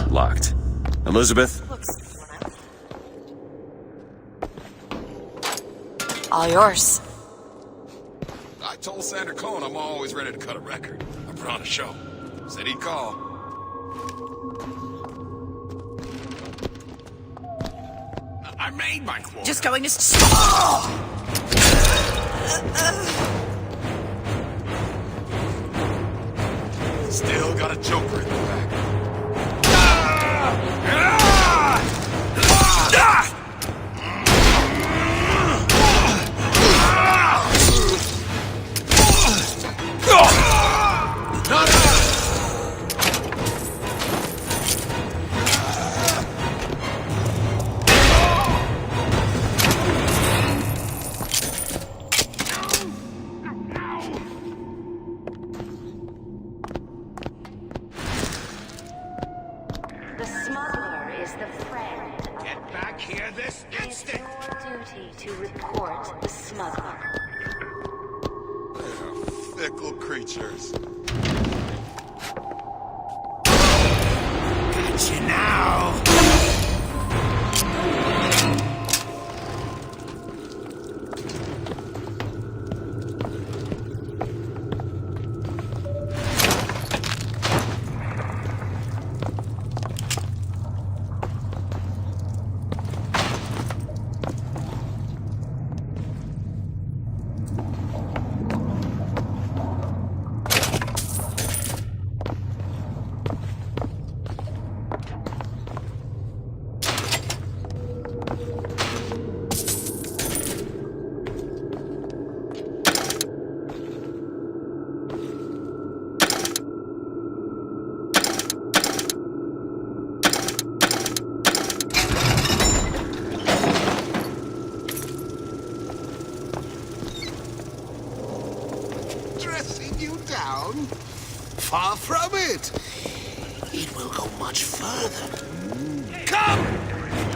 Locked. Elizabeth?
All yours.
I told Sandra Cohen I'm always ready to cut a record. I put on a show. Said he'd call. I made my quota.
Just going to...
Still got a joker in the back. Fickle creatures.
Got you now!
Far from it.
It will go much further.
Come!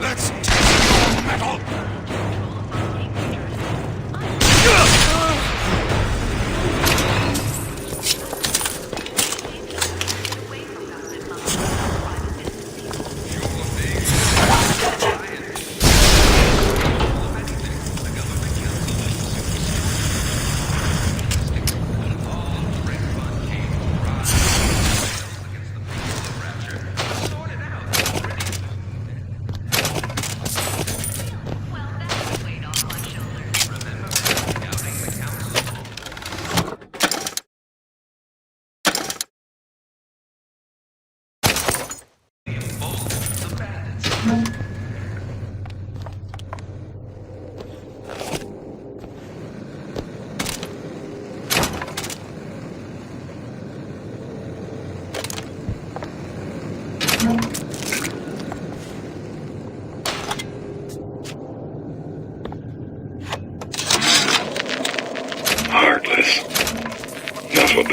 Let's test metal!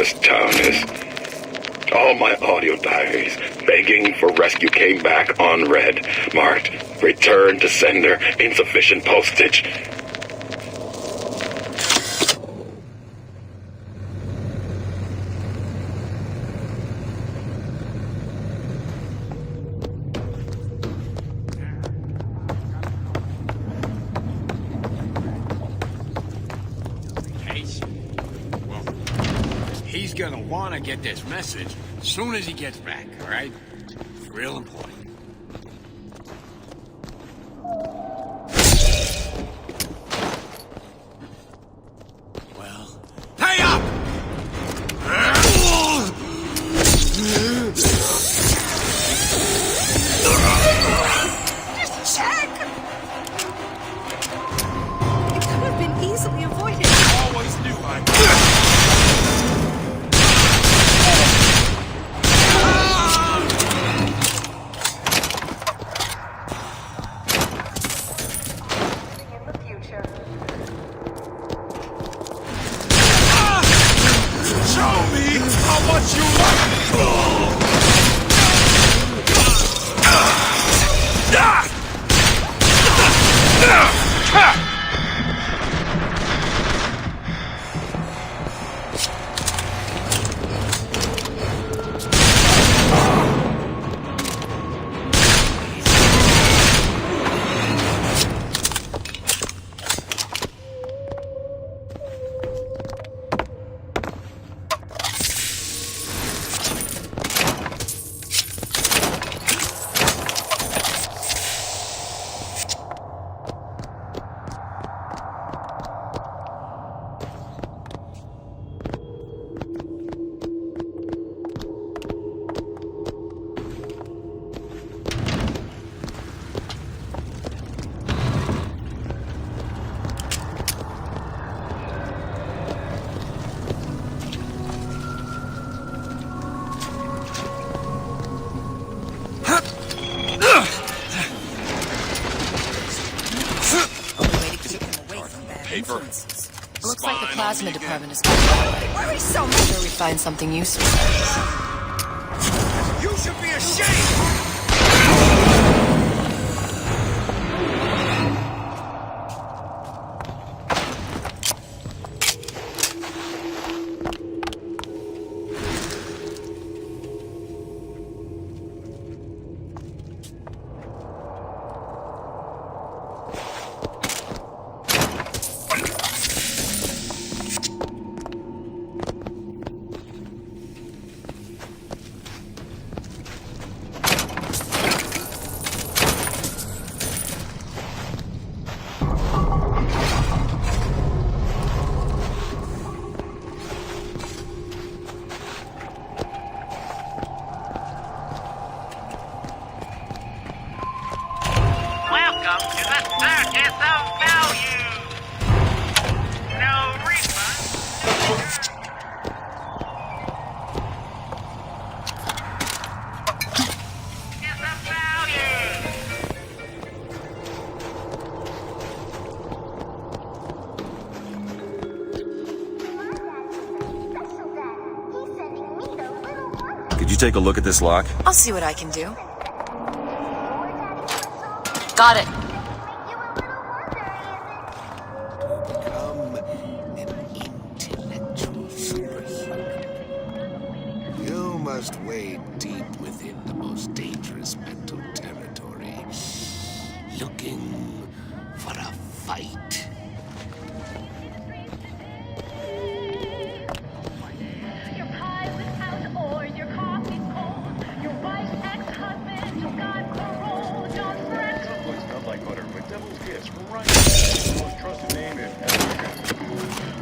this town is. All my audio diaries begging for rescue came back unread, marked return to sender, insufficient postage.
He's gonna want to get this message as soon as he gets back, all right? It's real important. Well, pay up!
Just check! It could have been easily avoided.
Always knew I...
Looks like the Plasmid department is going that way.
Worry so much.
Sure we find something useful.
You should be ashamed!
Welcome to the circus of value. No refund. It's a value.
Could you take a look at this lock?
I'll see what I can do. Got it.
You must wade deep within the most dangerous mental territory, looking for a fight.
Your pie was out or your coffee's cold. Your wife's ex-husband, you got parole. Your friend.
Someplace not like butter with devil's kiss right. The most trusted name in Africa.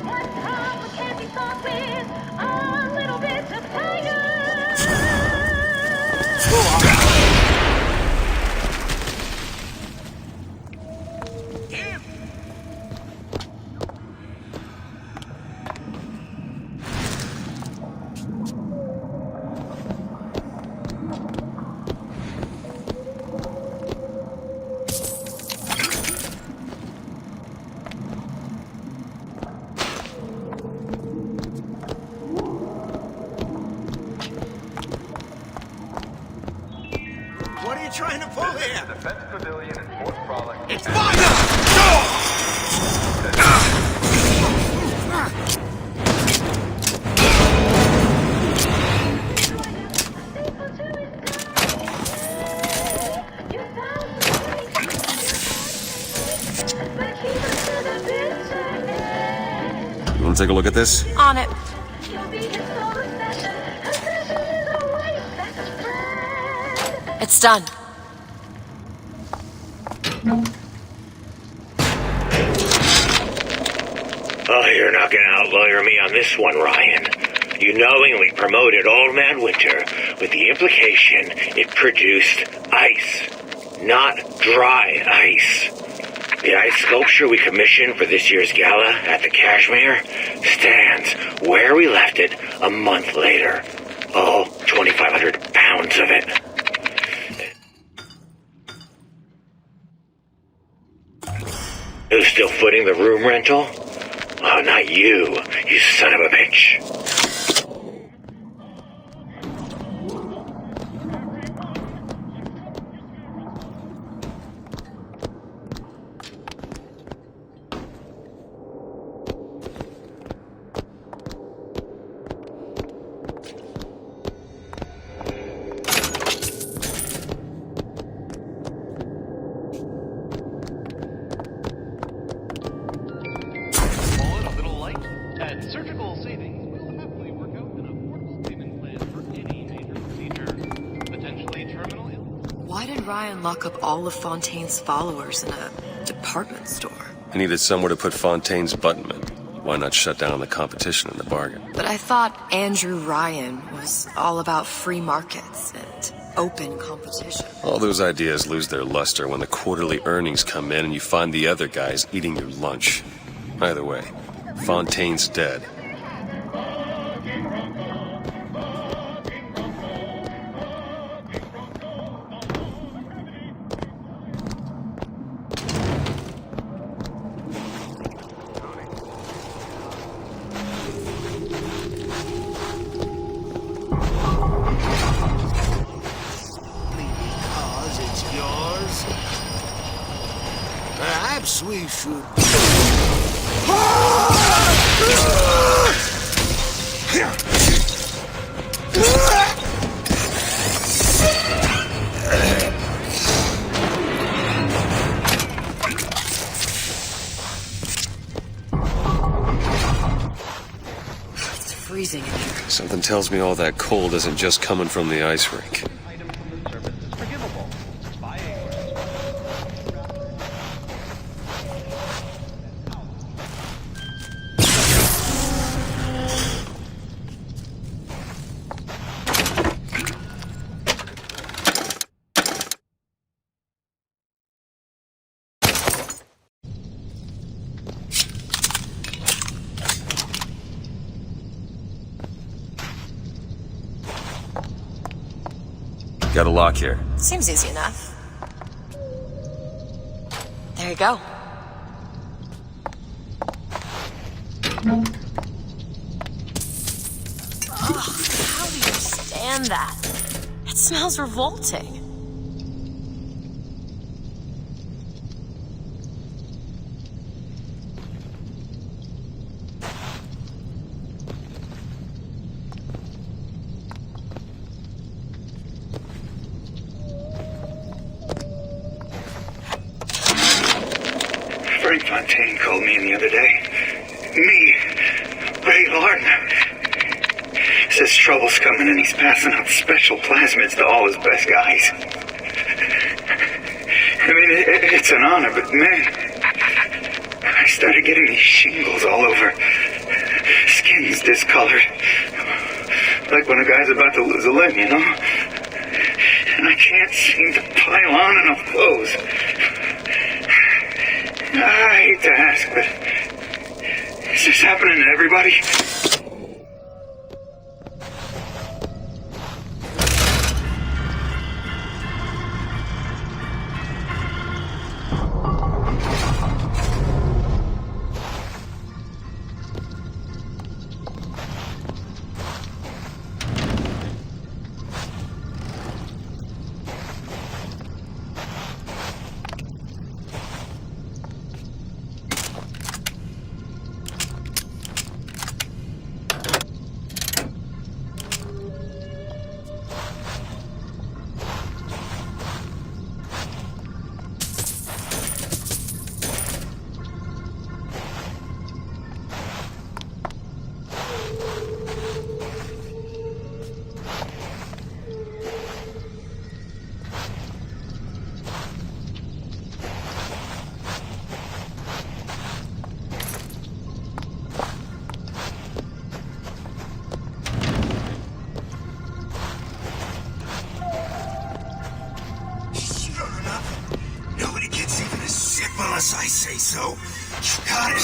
One time we can't be soft with a little bit of fire.
here!
Defense Pavilion in Fort Frolic.
It's fire!
You want to take a look at this?
On it. It's done.
Oh, you're not gonna outlawyer me on this one, Ryan. You knowingly promoted Old Man Winter with the implication it produced ice, not dry ice. The ice sculpture we commissioned for this year's gala at the Kashmir stands where we left it a month later. All 2,500 pounds of it. Who's still footing the room rental? Oh, not you, you son of a bitch.
Why did Ryan lock up all of Fontaine's followers in a department store?
I needed somewhere to put Fontaine's buttonmen. Why not shut down the competition in the bargain?
But I thought Andrew Ryan was all about free markets and open competition.
All those ideas lose their luster when the quarterly earnings come in and you find the other guys eating your lunch. Either way, Fontaine's dead.
Perhaps we should...
It's freezing in here.
Something tells me all that cold isn't just coming from the ice rink. Got a lock here.
Seems easy enough. There you go. Ugh, how do you stand that? It smells revolting.
Frank Fontaine called me in the other day. Me, Ray Larden. Says trouble's coming and he's passing out special plasmids to all his best guys. I mean, it's an honor, but man, I started getting these shingles all over. Skin's discolored. Like when a guy's about to lose a limb, you know? And I can't seem to pile on enough clothes. I hate to ask, but is this happening to everybody?
so you got it.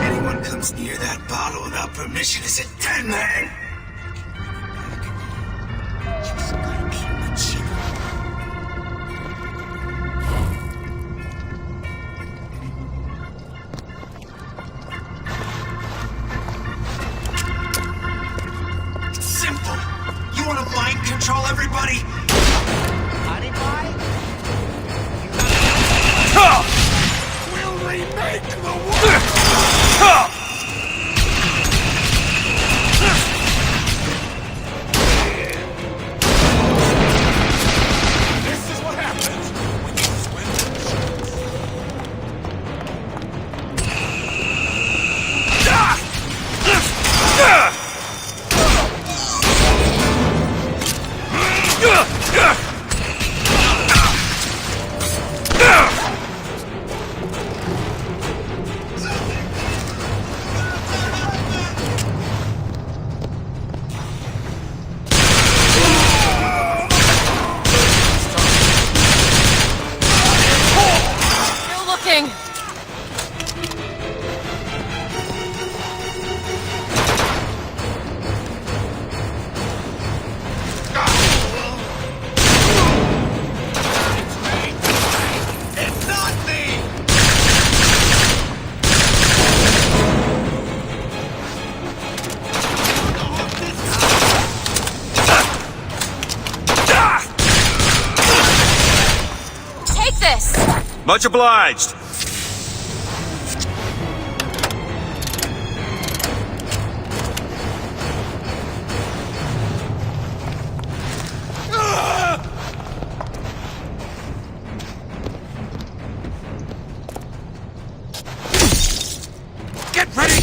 Anyone comes near that bottle without permission is a dead man. Just gotta keep my chin up. It's simple. You want to mind control everybody? We'll remake the world! This is what happens when you
Much obliged.
Get ready!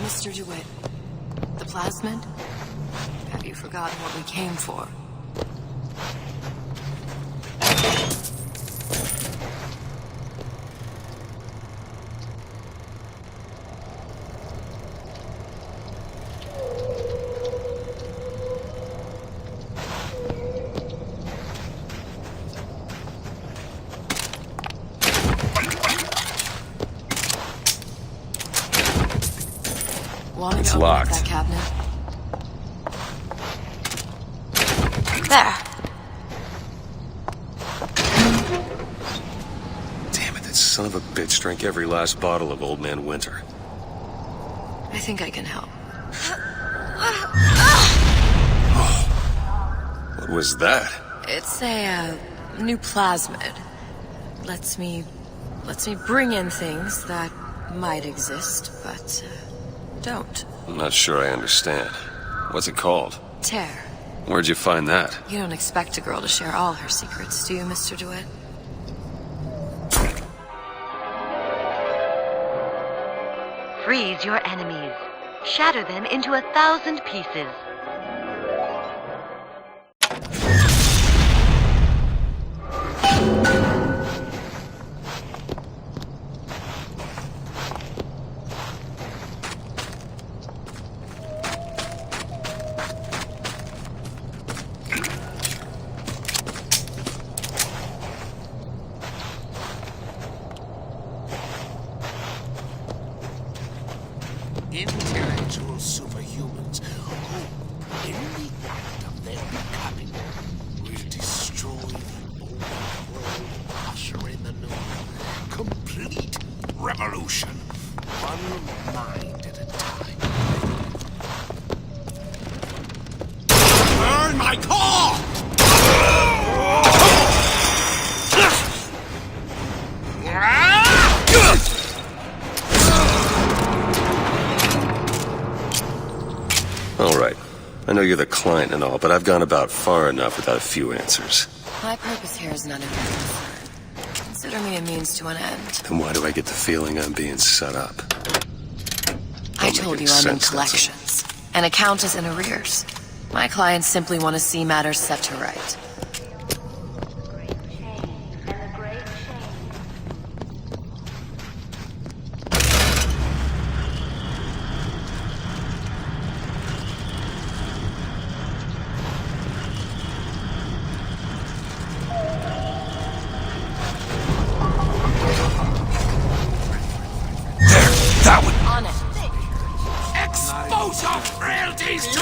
Mr. DeWitt, the Plasmid? Have you forgotten what we came for?
It's locked.
That cabinet. There.
Damn it, that son of a bitch drank every last bottle of Old Man Winter.
I think I can help.
What was that?
It's a new plasmid. Lets me bring in things that might exist, but don't.
I'm not sure I understand. What's it called?
Tear.
Where'd you find that?
You don't expect a girl to share all her secrets, do you, Mr. DeWitt?
Freeze your enemies. Shatter them into 1,000 pieces.
Intellectual superhumans who, in the act of their becoming, will destroy the old world, usher in the new. Complete revolution. One mind at a time. Burn my core!
All right. I know you're the client and all, but I've gone about far enough without a few answers.
My purpose here is none of your concern. consider me a means to an end.
Then why do I get the feeling I'm being set up?
I told you I'm in collections. An account is in arrears. My clients simply want to see matters set to right.
That would
On it.
expose our frailties to me!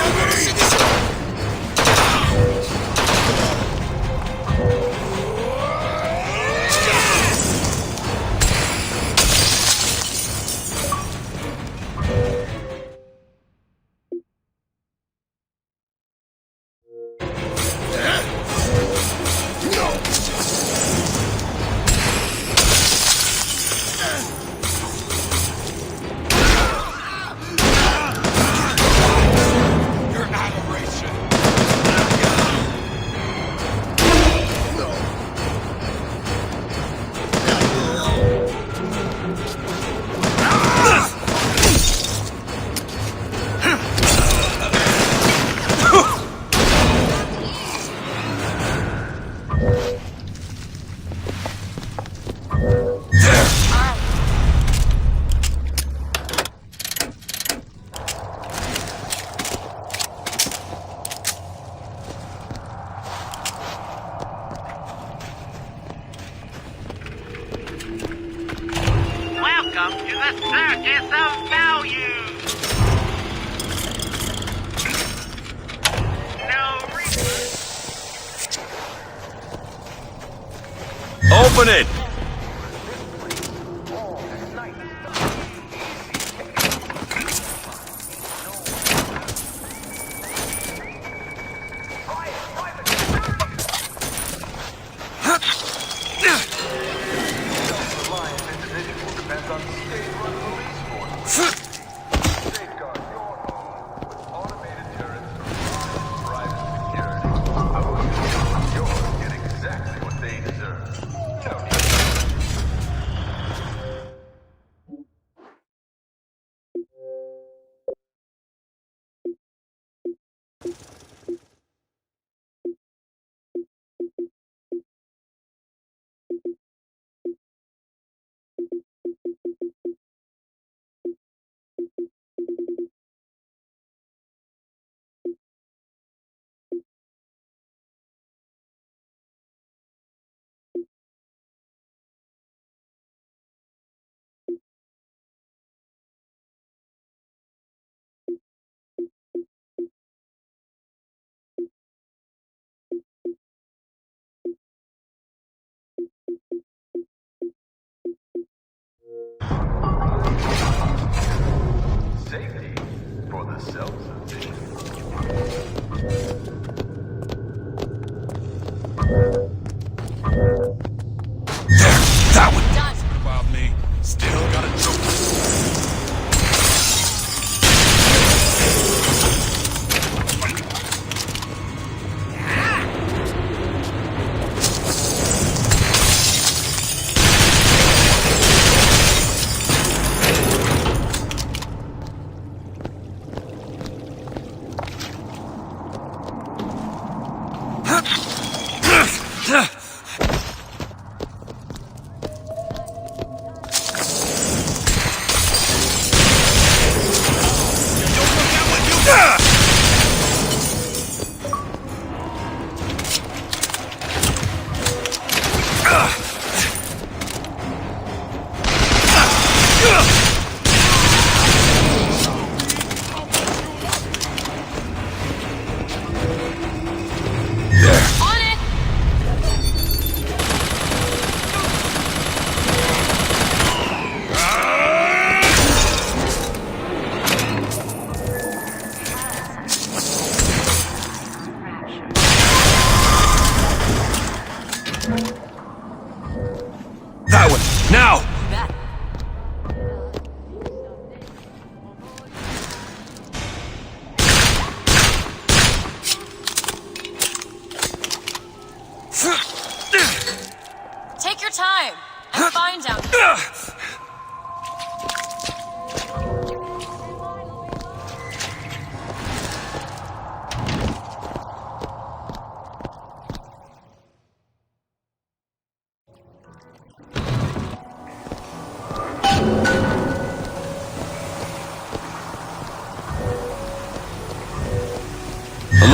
Your adoration.
Welcome to the circus of value. No
Open it!
Depends on state-run police force. Safeguard your home with automated turrets for private security. However, yours get exactly what they deserve. No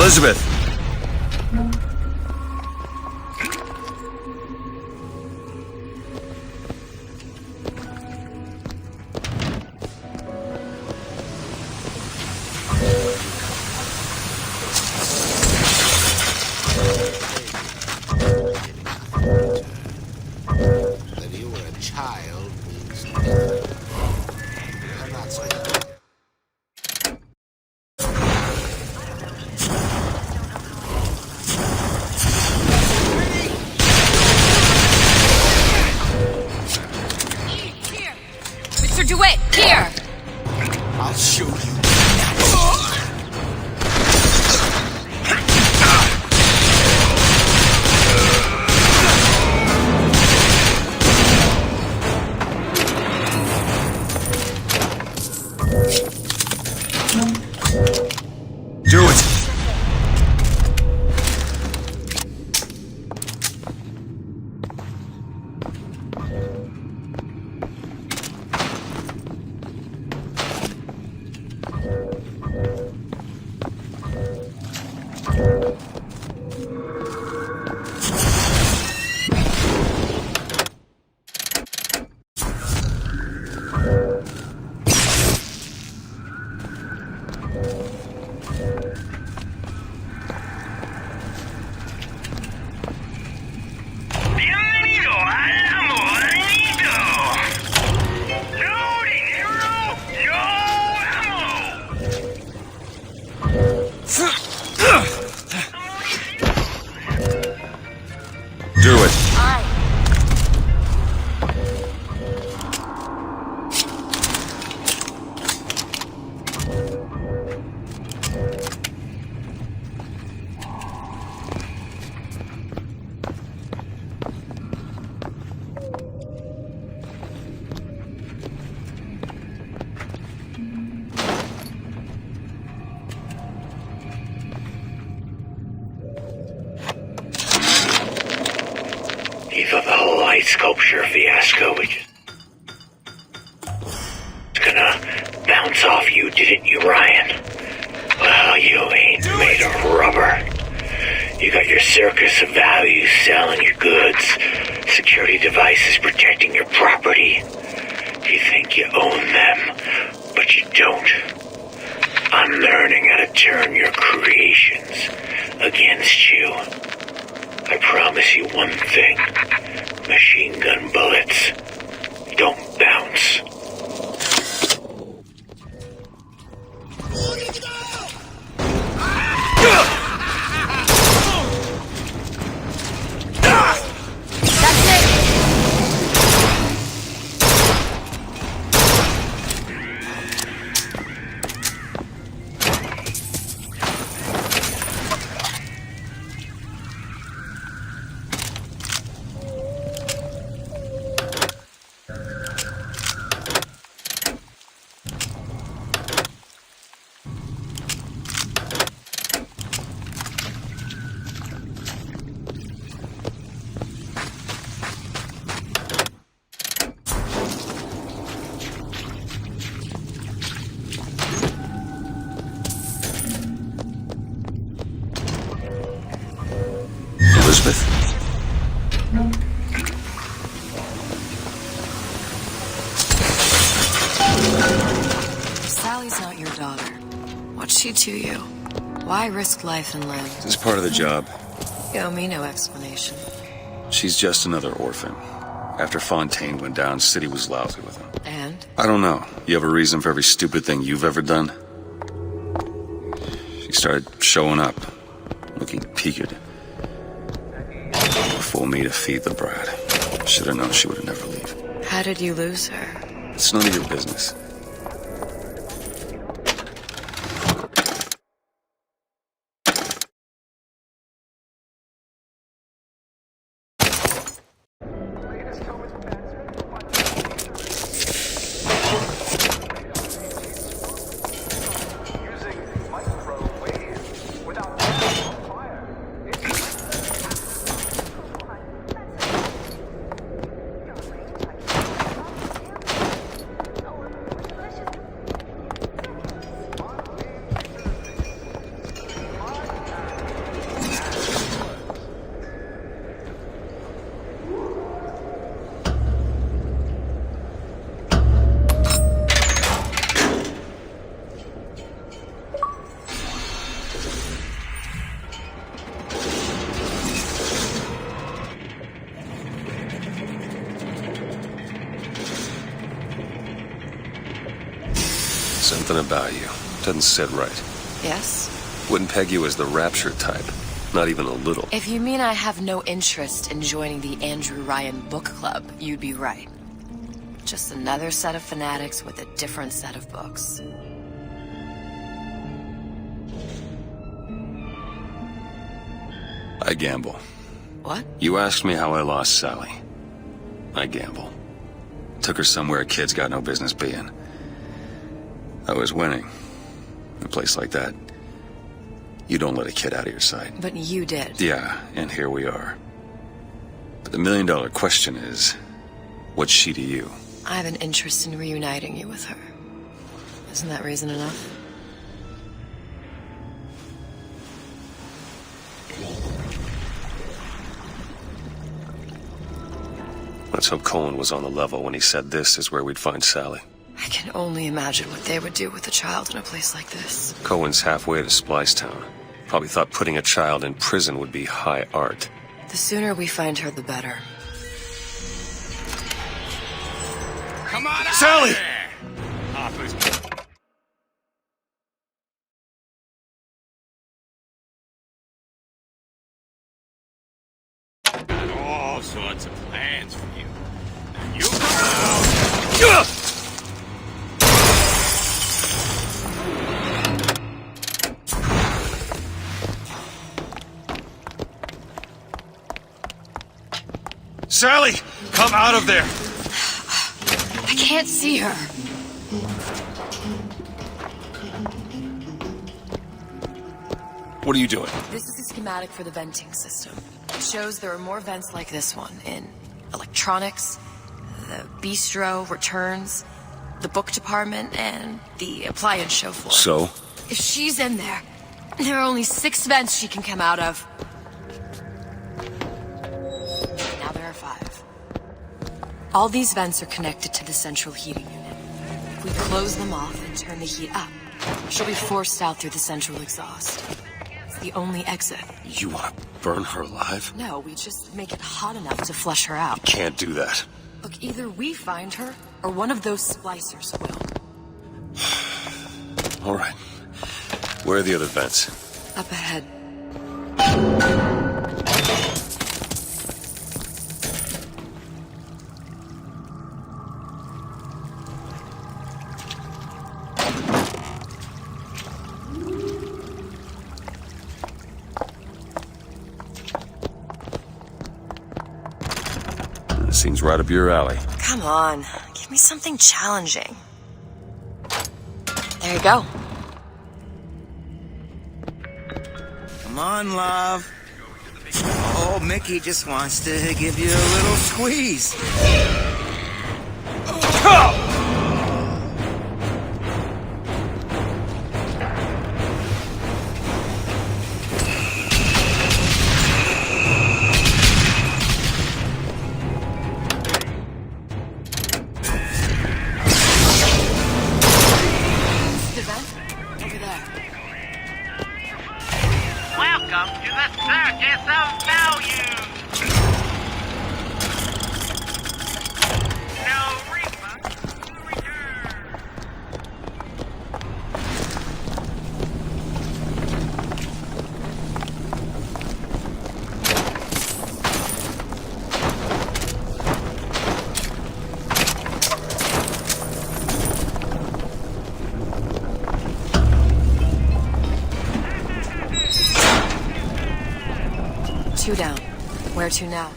Elizabeth!
That you were a child means nothing. I'm not so young.
Mr. DeWitt, here!
I'll show you.
Do it! Do it.
You thought the whole light sculpture fiasco was just gonna bounce off you, didn't you, Ryan? Well, you ain't made of rubber. You got your circus of values selling your goods, security devices protecting your property. You think you own them, but you don't. I'm learning how to turn your creations against you. I promise you one thing. Machine gun bullets don't bounce.
Elizabeth?
Sally's not your daughter. What's she to you? Why risk life and limb?
This is part of the job.
You owe me no explanation.
She's just another orphan. After Fontaine went down, City was lousy with him.
And?
I don't know. You have a reason for every stupid thing you've ever done? She started showing up, looking peaked. For me to feed the brat. Should have known she would never leave.
How did you lose her?
It's none of your business.
Something about you doesn't sit right.
Yes?
Wouldn't peg you as the Rapture type. Not even a little.
If you mean I have no interest in joining the Andrew Ryan book club, you'd be right. Just another set of fanatics with a different set of books.
I gamble.
What?
You asked me how I lost Sally. I gamble. Took her somewhere kids got no business being. I was winning. In a place like that, you don't let a kid out of your sight.
But you did.
Yeah, and here we are. But the million-dollar question is, what's she to you?
I have an interest in reuniting you with her. Isn't that reason enough?
Let's hope Cohen was on the level when he said this is where we'd find Sally.
I can only imagine what they would do with a child in a place like this.
Cohen's halfway to Splicetown. Probably thought putting a child in prison would be high art.
The sooner we find her, the better.
Come on out
Sally!
of there! Hoppers. Got all sorts of plans for you. Now you come out.
Sally! Come out of there!
I can't see her.
What are you doing?
This is a schematic for the venting system. It shows there are more vents like this one in electronics, the bistro, returns, the book department, and the appliance show floor.
So?
If she's in there, there are only 6 vents she can come out of. Now there are 5. All these vents are connected to the central heating unit. If we close them off and turn the heat up, she'll be forced out through the central exhaust. It's the only exit.
You want to burn her alive?
No, we just make it hot enough to flush her out.
Can't do that.
Look, either we find her, or one of those splicers will.
All right. Where are the other vents?
Up ahead.
Seems right up your alley.
Come on, give me something challenging. There you go.
Come on, love. Oh, Mickey just wants to give you a little squeeze.
Welcome to the circus of value. No refund return.
Two down. Where to now?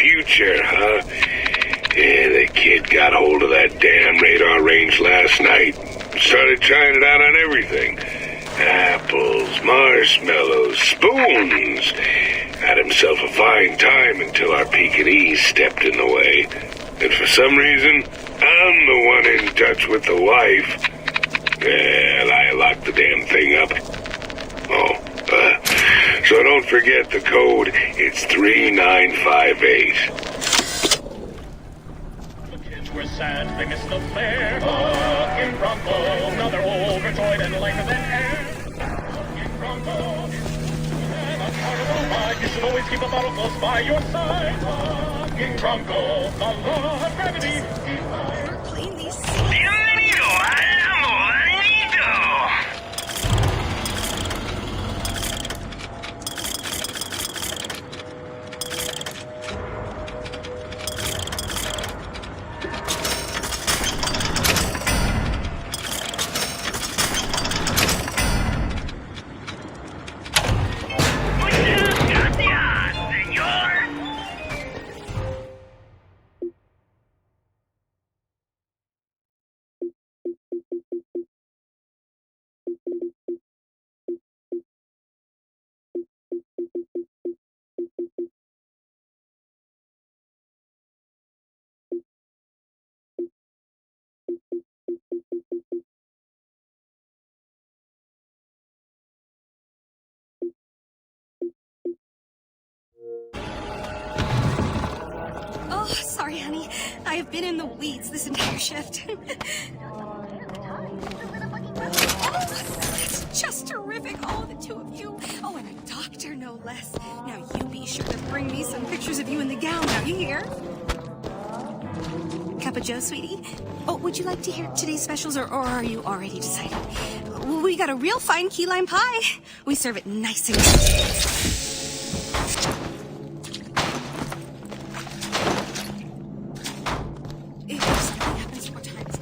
future, huh? Yeah, the kid got hold of that damn radar range last night. Started trying it out on everything. Apples, marshmallows, spoons. Had himself a fine time until our Pekingese stepped in the way. And for some reason, I'm the one in touch with the wife. Well, I locked the damn thing up. Oh, so don't forget the code. It's 3958.
The kids were sad, they missed the fair. Fucking Bronco, now they're overjoyed and lighter than air. Fucking Bronco, and a carnival ride. You should always keep a bottle close by your side. Fucking Bronco, the law of gravity.
Playing these
Bienvenido al amo Anito.
Oh, sorry, honey. I have been in the weeds this entire shift. It's just terrific. Oh, the two of you. Oh, and a doctor, no less. Now, you be sure to bring me some pictures of you in the gown. Now, you hear? Cup of joe, sweetie? Oh, would you like to hear today's specials, or are you already decided? Well, we got a real fine key lime pie. We serve it nice and if something happens 4 times,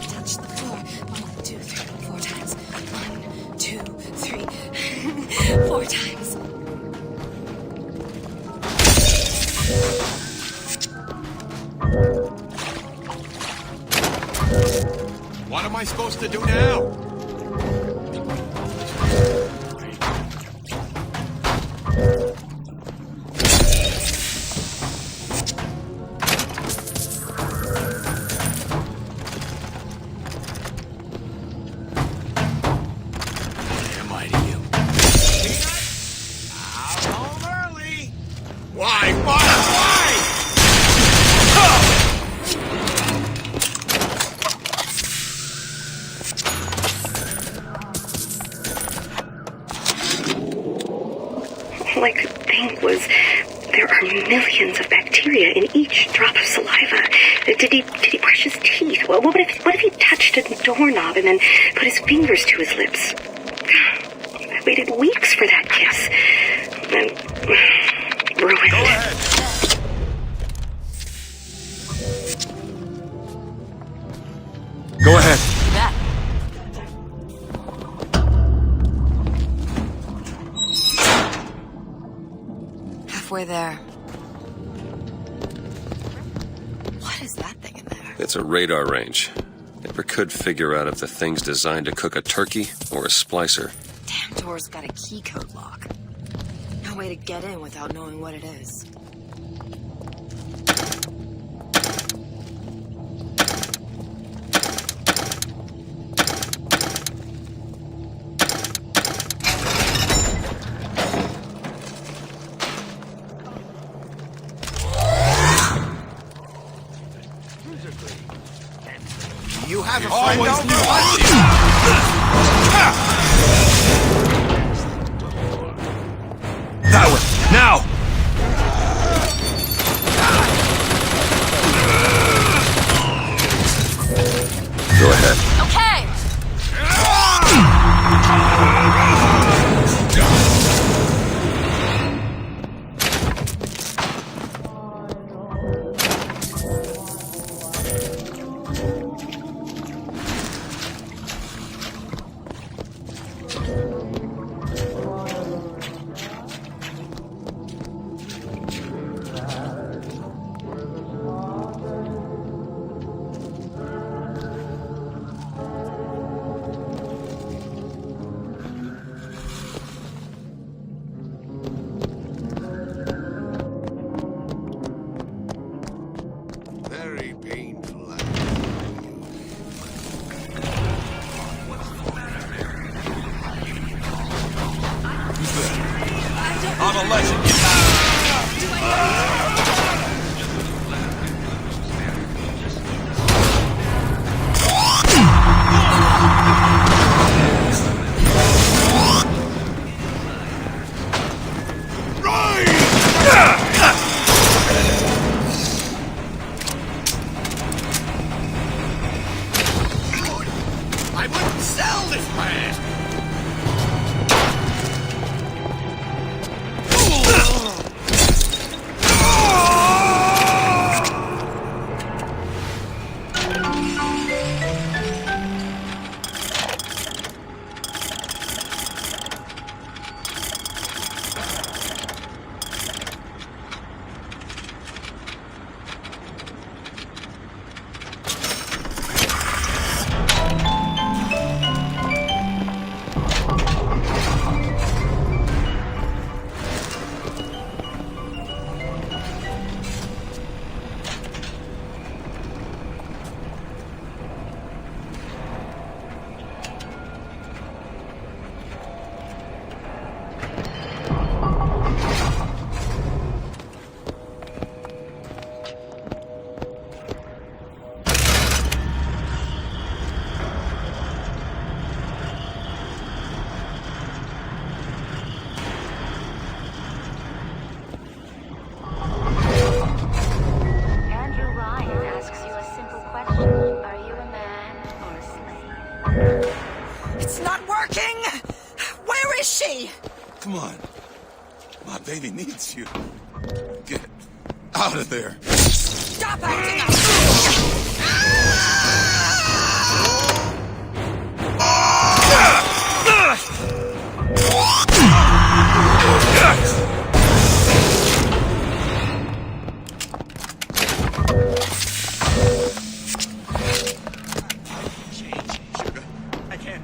touch the floor. 1, 2, 3, 4 times. 1, 2, 3, 4 times.
What am I supposed to do now? Am I to you? I'm home early. Why?
All I could think was there are millions of bacteria in each drop of saliva. Did he brush his teeth? Well, what if he touched a doorknob and then put his fingers to his lips? I waited weeks for that kiss. And ruined.
Go ahead.
Go ahead.
Halfway there. What is that thing in there?
It's a radar range. Never could figure out if the thing's designed to cook a turkey or a splicer.
Damn door's got a key code lock. No way to get in without knowing what it is.
You haven't
That way! Now!
I'm a legend. I wouldn't sell this man!
Come on. My baby needs you. Get out of there.
Stop acting up!
I can't.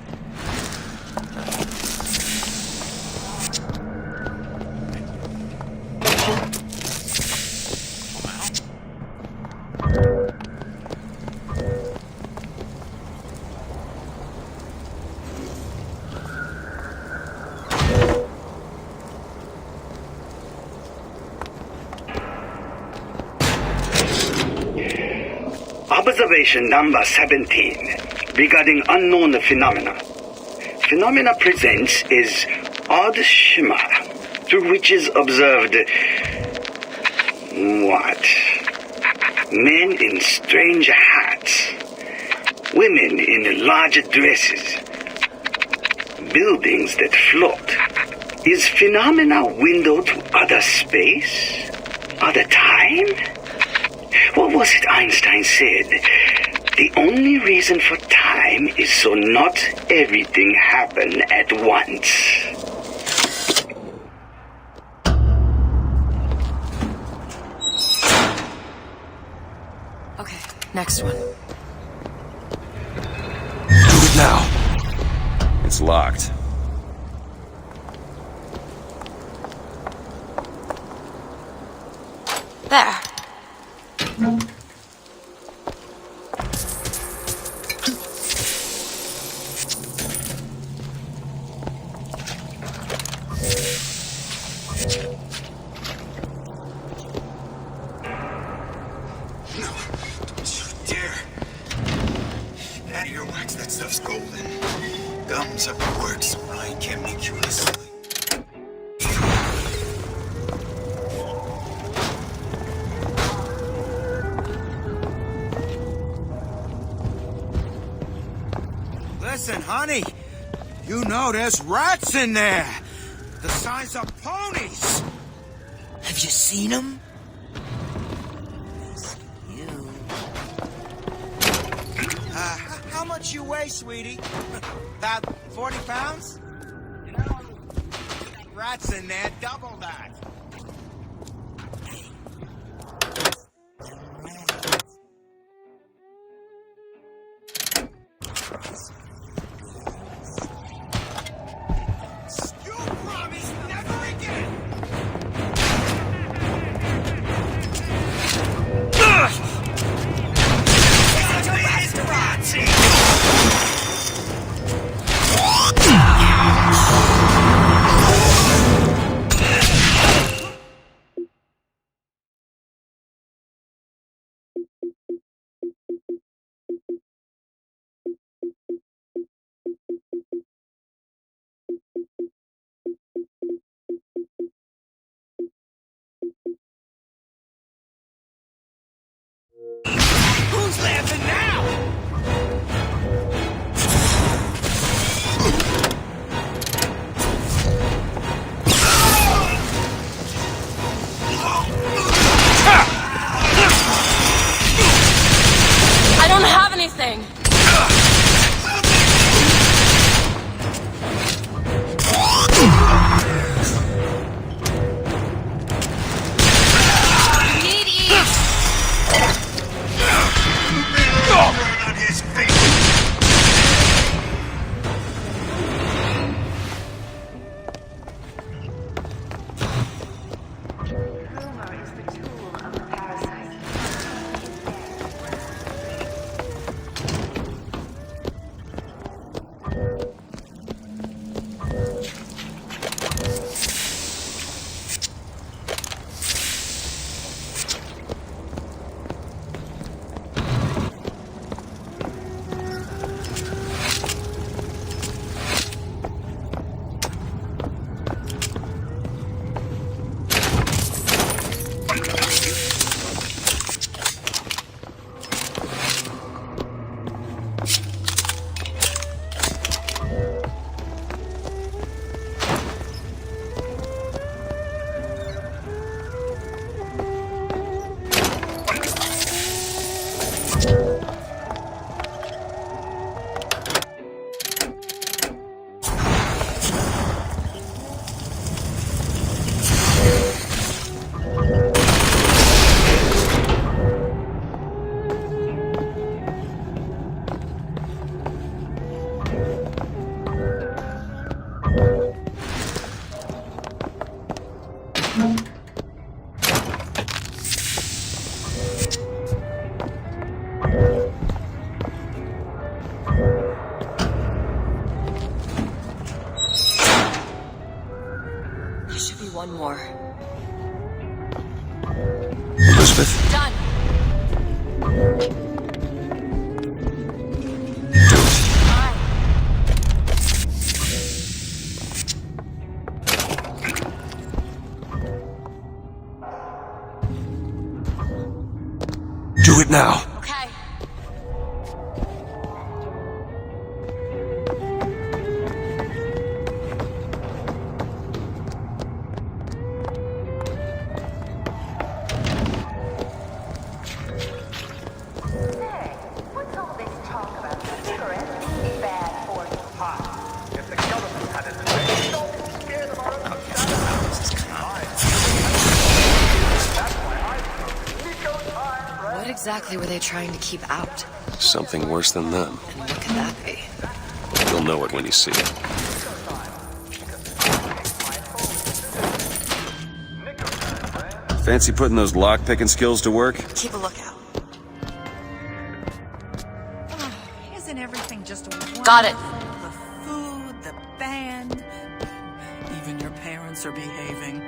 Observation number 17 regarding unknown phenomena. Phenomena presents is odd shimmer through which is observed what? Men in strange hats, women in large dresses, buildings that float. Is phenomena window to other space? Other time? What was it Einstein said? The only reason for time is so not everything happen at once.
Okay, next one.
Do it now. It's locked.
There.
That stuff's golden. Gums up the works. Ryan can't make you listen.
Listen, honey. You know there's rats in there. The size of ponies. Have you seen them? How much you weigh, sweetie? About 40 pounds? You know, rats in there, double that. You promise never again!
There should be one more.
Elizabeth?
Done.
Do it now.
Okay.
What's all this talk about cigarettes being bad for you?
If the government had its way, don't scare them out of the
What exactly were they trying to keep out?
Something worse than them.
And what could that be?
You'll know it when you see it. Fancy putting those lock-picking skills to work?
Keep a lookout.
Isn't everything just wonderful?
Got it.
The food, the band. Even your parents are behaving.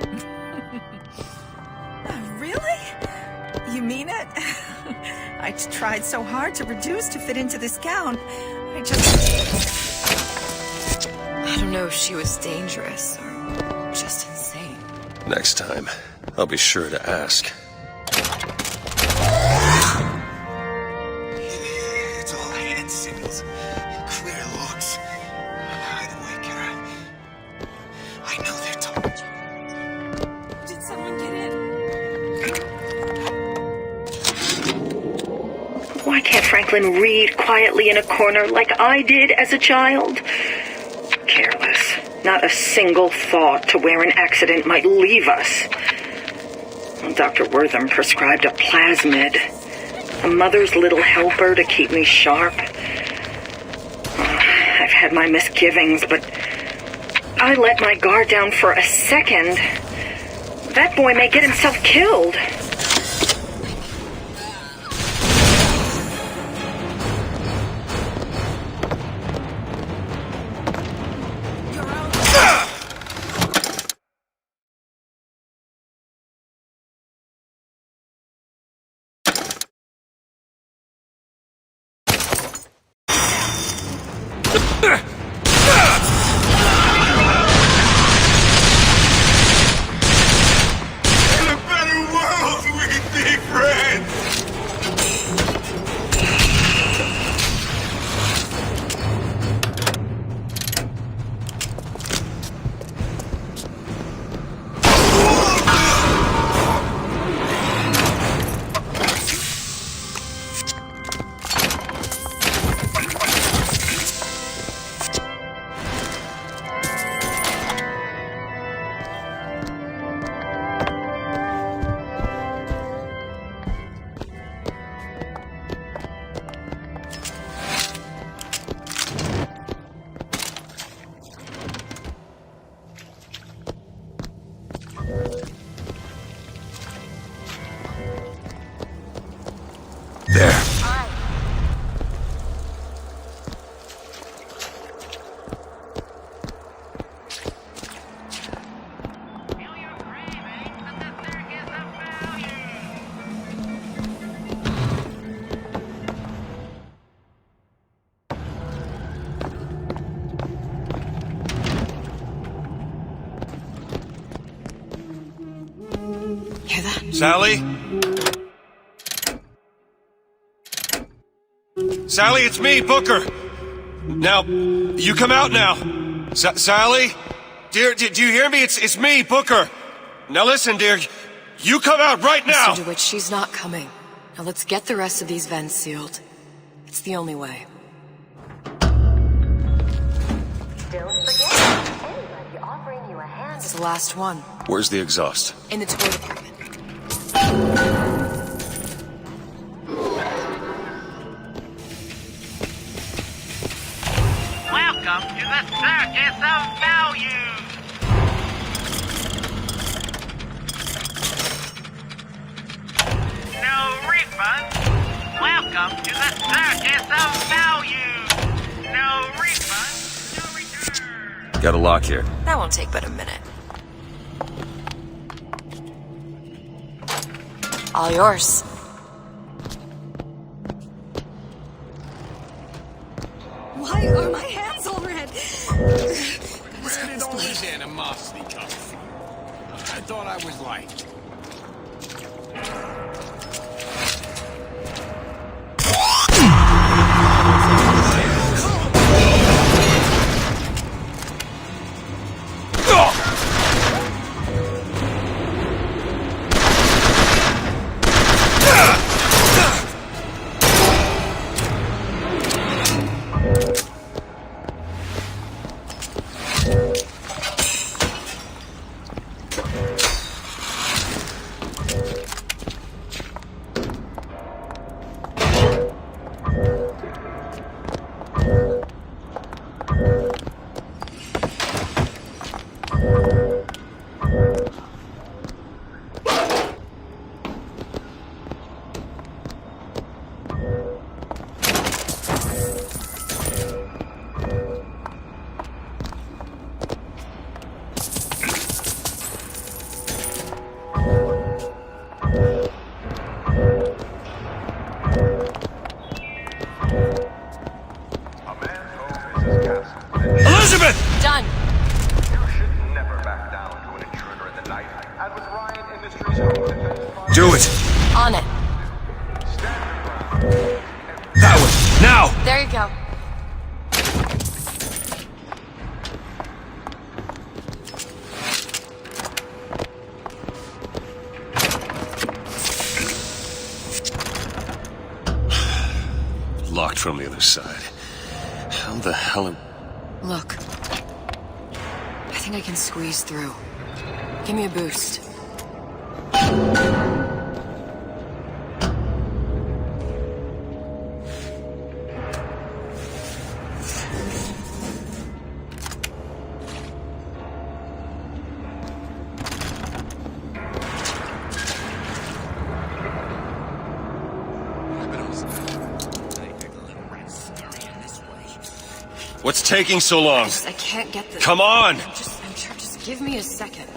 Really? You mean it? I tried so hard to reduce to fit into this gown. I
don't know if she was dangerous or just insane.
Next time, I'll be sure to ask.
It's all hand signals. Clear looks. Hide away, Kara. I know they're talking.
Did someone get in?
Why can't Franklin read quietly in a corner like I did as a child? Careless. Not a single thought to where an accident might leave us. Dr. Wortham prescribed a plasmid. A mother's little helper to keep me sharp. I've had my misgivings, but I let my guard down for a second. That boy may get himself killed.
Hear that?
Sally? Sally, it's me, Booker. Now, you come out now. Sally? Dear, do you hear me? It's me, Booker. Now listen, dear. You come out right now!
Mr. DeWitt, she's not coming. Now let's get the rest of these vents sealed. It's the only way.
Don't forget, anybody offering you a hand.
It's the last one.
Where's the exhaust?
In the toy department.
Welcome to the circus of value.
Got a lock here.
That won't take but a minute. All yours.
Why are my hands all red?
Where did all this animosity come from? I thought I was light.
Elizabeth!
Done.
You should never back down to an intruder in the night. And with Ryan Industries' own defense
Do it!
On it.
That way! Now!
There you go.
Locked from the other side. How the hell am...
Look. I think I can squeeze through. Give me a boost.
What's taking so long?
I can't get this.
Come on!
I'm sure. Just give me a second.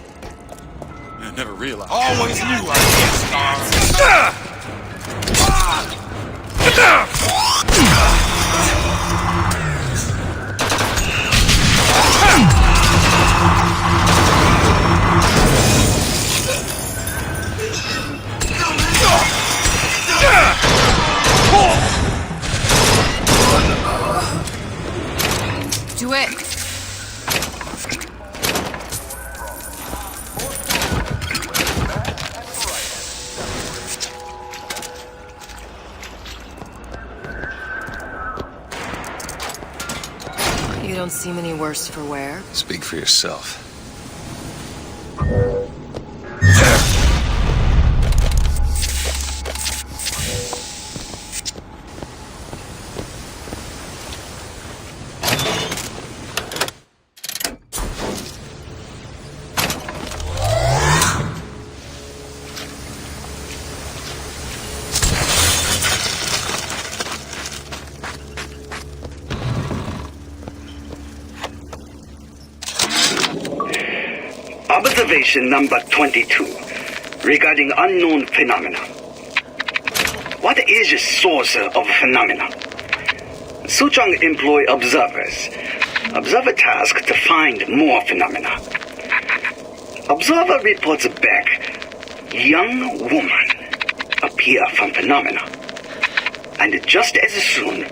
I never realized.
Always knew I
Do it. You don't seem any worse for wear.
Speak for yourself.
Observation number 22, regarding unknown phenomena. What is the source of phenomena? Suchong employ observers. Observer task to find more phenomena. Observer reports back, young woman appear from phenomena. And just as soon,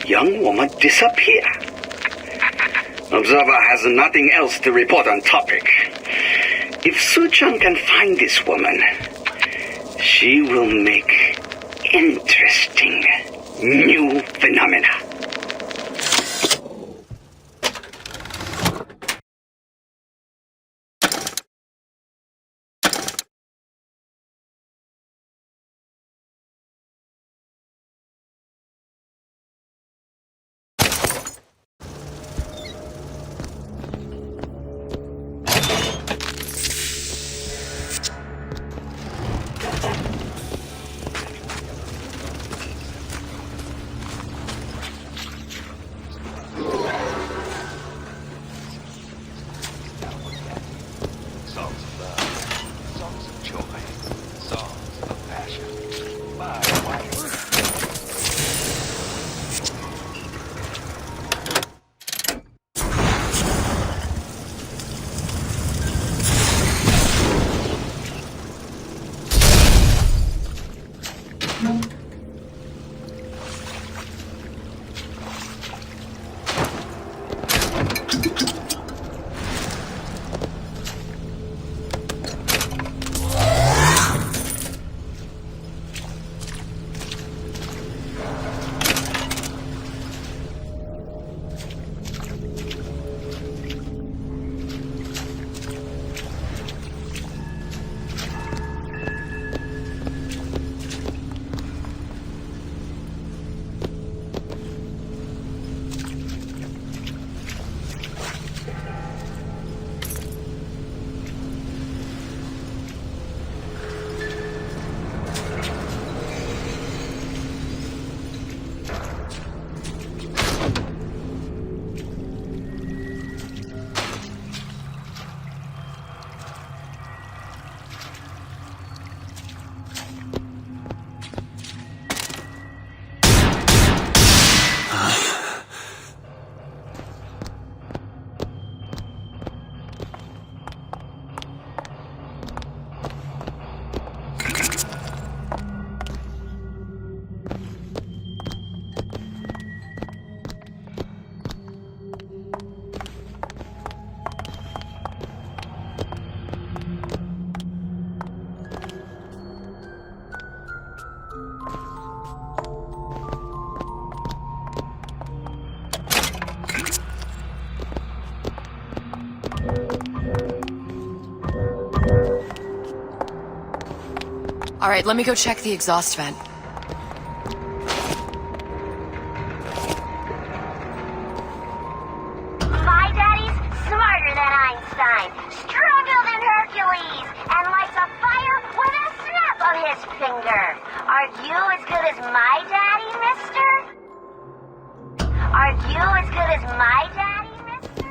young woman disappear. Observer has nothing else to report on topic. If Suchong can find this woman, she will make interesting new phenomena.
songs of joy, songs of passion. My wife.
All right, let me go check the exhaust vent.
My daddy's smarter than Einstein, stronger than Hercules, and lights a fire with a snap of his finger. Are you as good as my daddy, mister? Are you as good as my daddy, mister?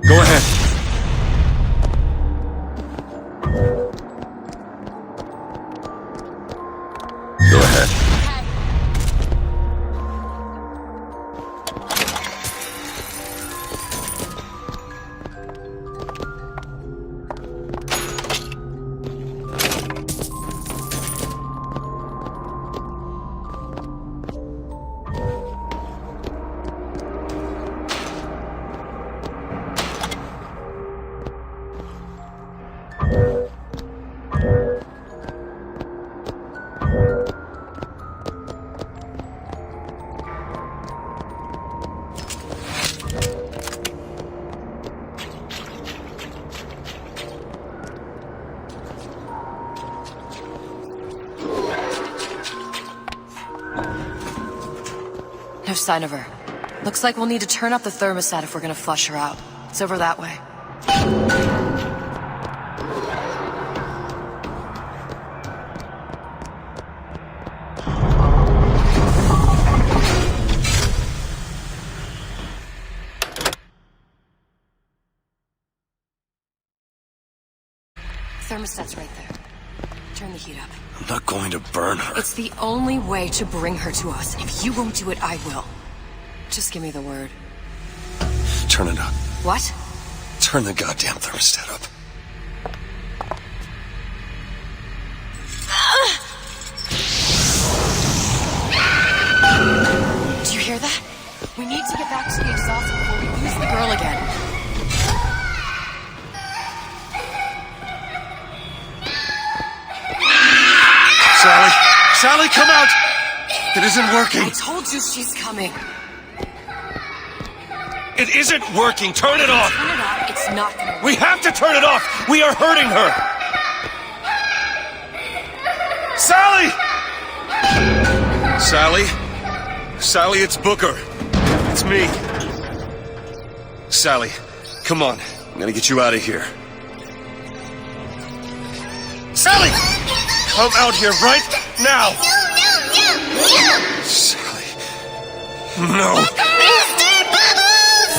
Go ahead. Go ahead.
No sign of her. Looks like we'll need to turn up the thermostat if we're gonna flush her out. It's over that way. thermostat's right there. Turn the heat up.
I'm not going to burn her.
It's the only way to bring her to us. If you won't do it, I will. Just give me the word.
Turn it up.
What?
Turn the goddamn thermostat up.
Do you hear that? We need to get back to the exhaust before we lose the girl again.
Sally! Sally, come out! It isn't working.
I told you she's coming.
It isn't working. Turn it off.
Turn it off. It's not gonna work.
We have to turn it off. We are hurting her. Sally! Sally? Sally, it's Booker. It's me. Sally, come on. I'm gonna get you out of here. Sally! Come out here right now!
No!
Sally. No.
Mr. Bubbles!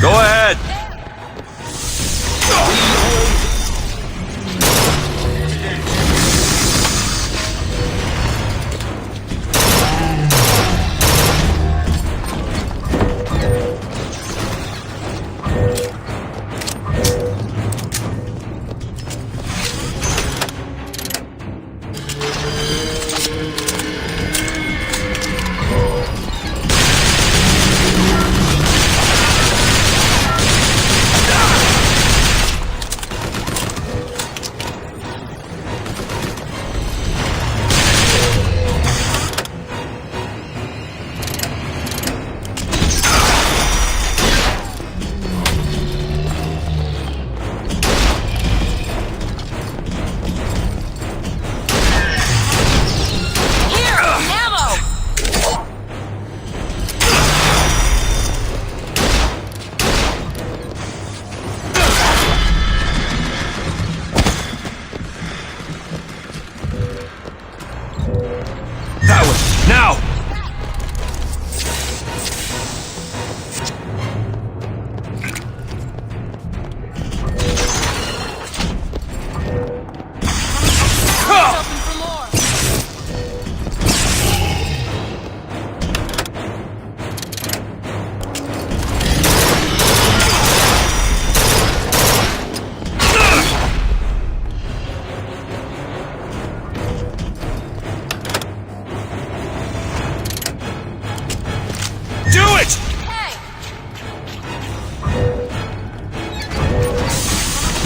Go ahead. Now!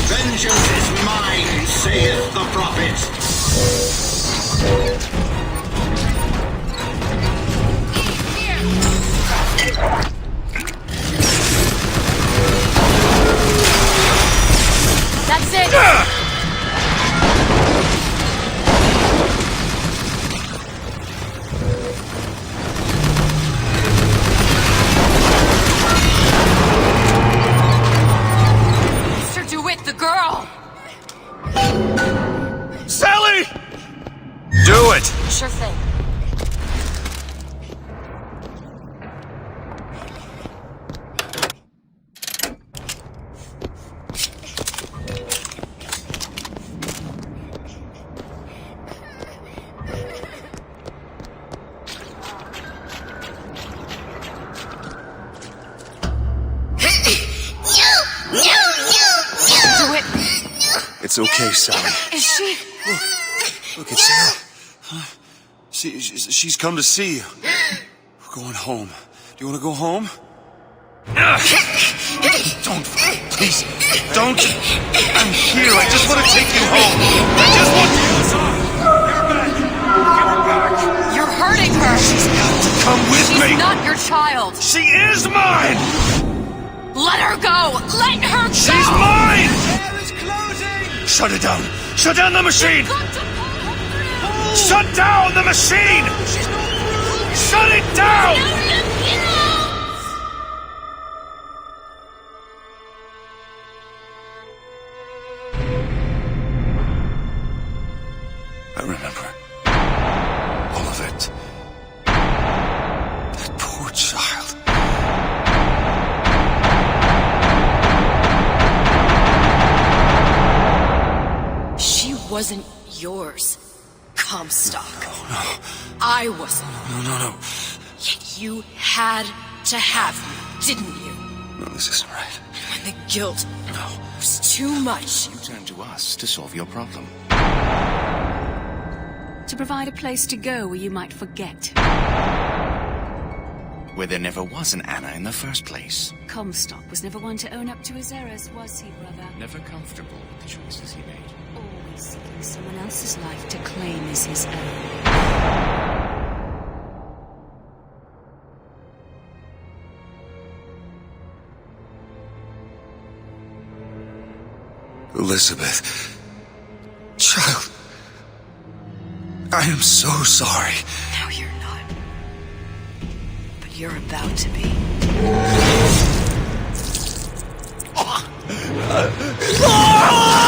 Vengeance is mine, saith the prophet.
That's it! Mr. DeWitt, the girl!
Sally! Do it!
Sure thing.
It's okay, Sally.
Is she?
Look, it's her. She's come to see you. We're going home. Do you want to go home? Don't, please, don't. I'm here. I just want to take you home. I just want to. Give her back.
You're hurting her.
She's got to come with me.
She's not your child.
She is mine.
Let her go! Let her go!
She's mine!
Air is closing!
Shut it down! Shut down the machine! Shut down the machine! Shut it down!
I remember. All of it. That poor child.
She wasn't yours, Comstock.
No.
I wasn't.
No.
Yet you had to have me, didn't you?
No, this isn't right.
And when the guilt was too much.
You turned to us to solve your problem.
To provide a place to go where you might forget.
Where there never was an Anna in the first place.
Comstock was never one to own up to his errors, was he, brother?
Never comfortable with the choices he made.
Always seeking someone else's life to claim as his own.
Elizabeth. Child. I am so sorry.
No, you're not. But you're about to be.
Ah!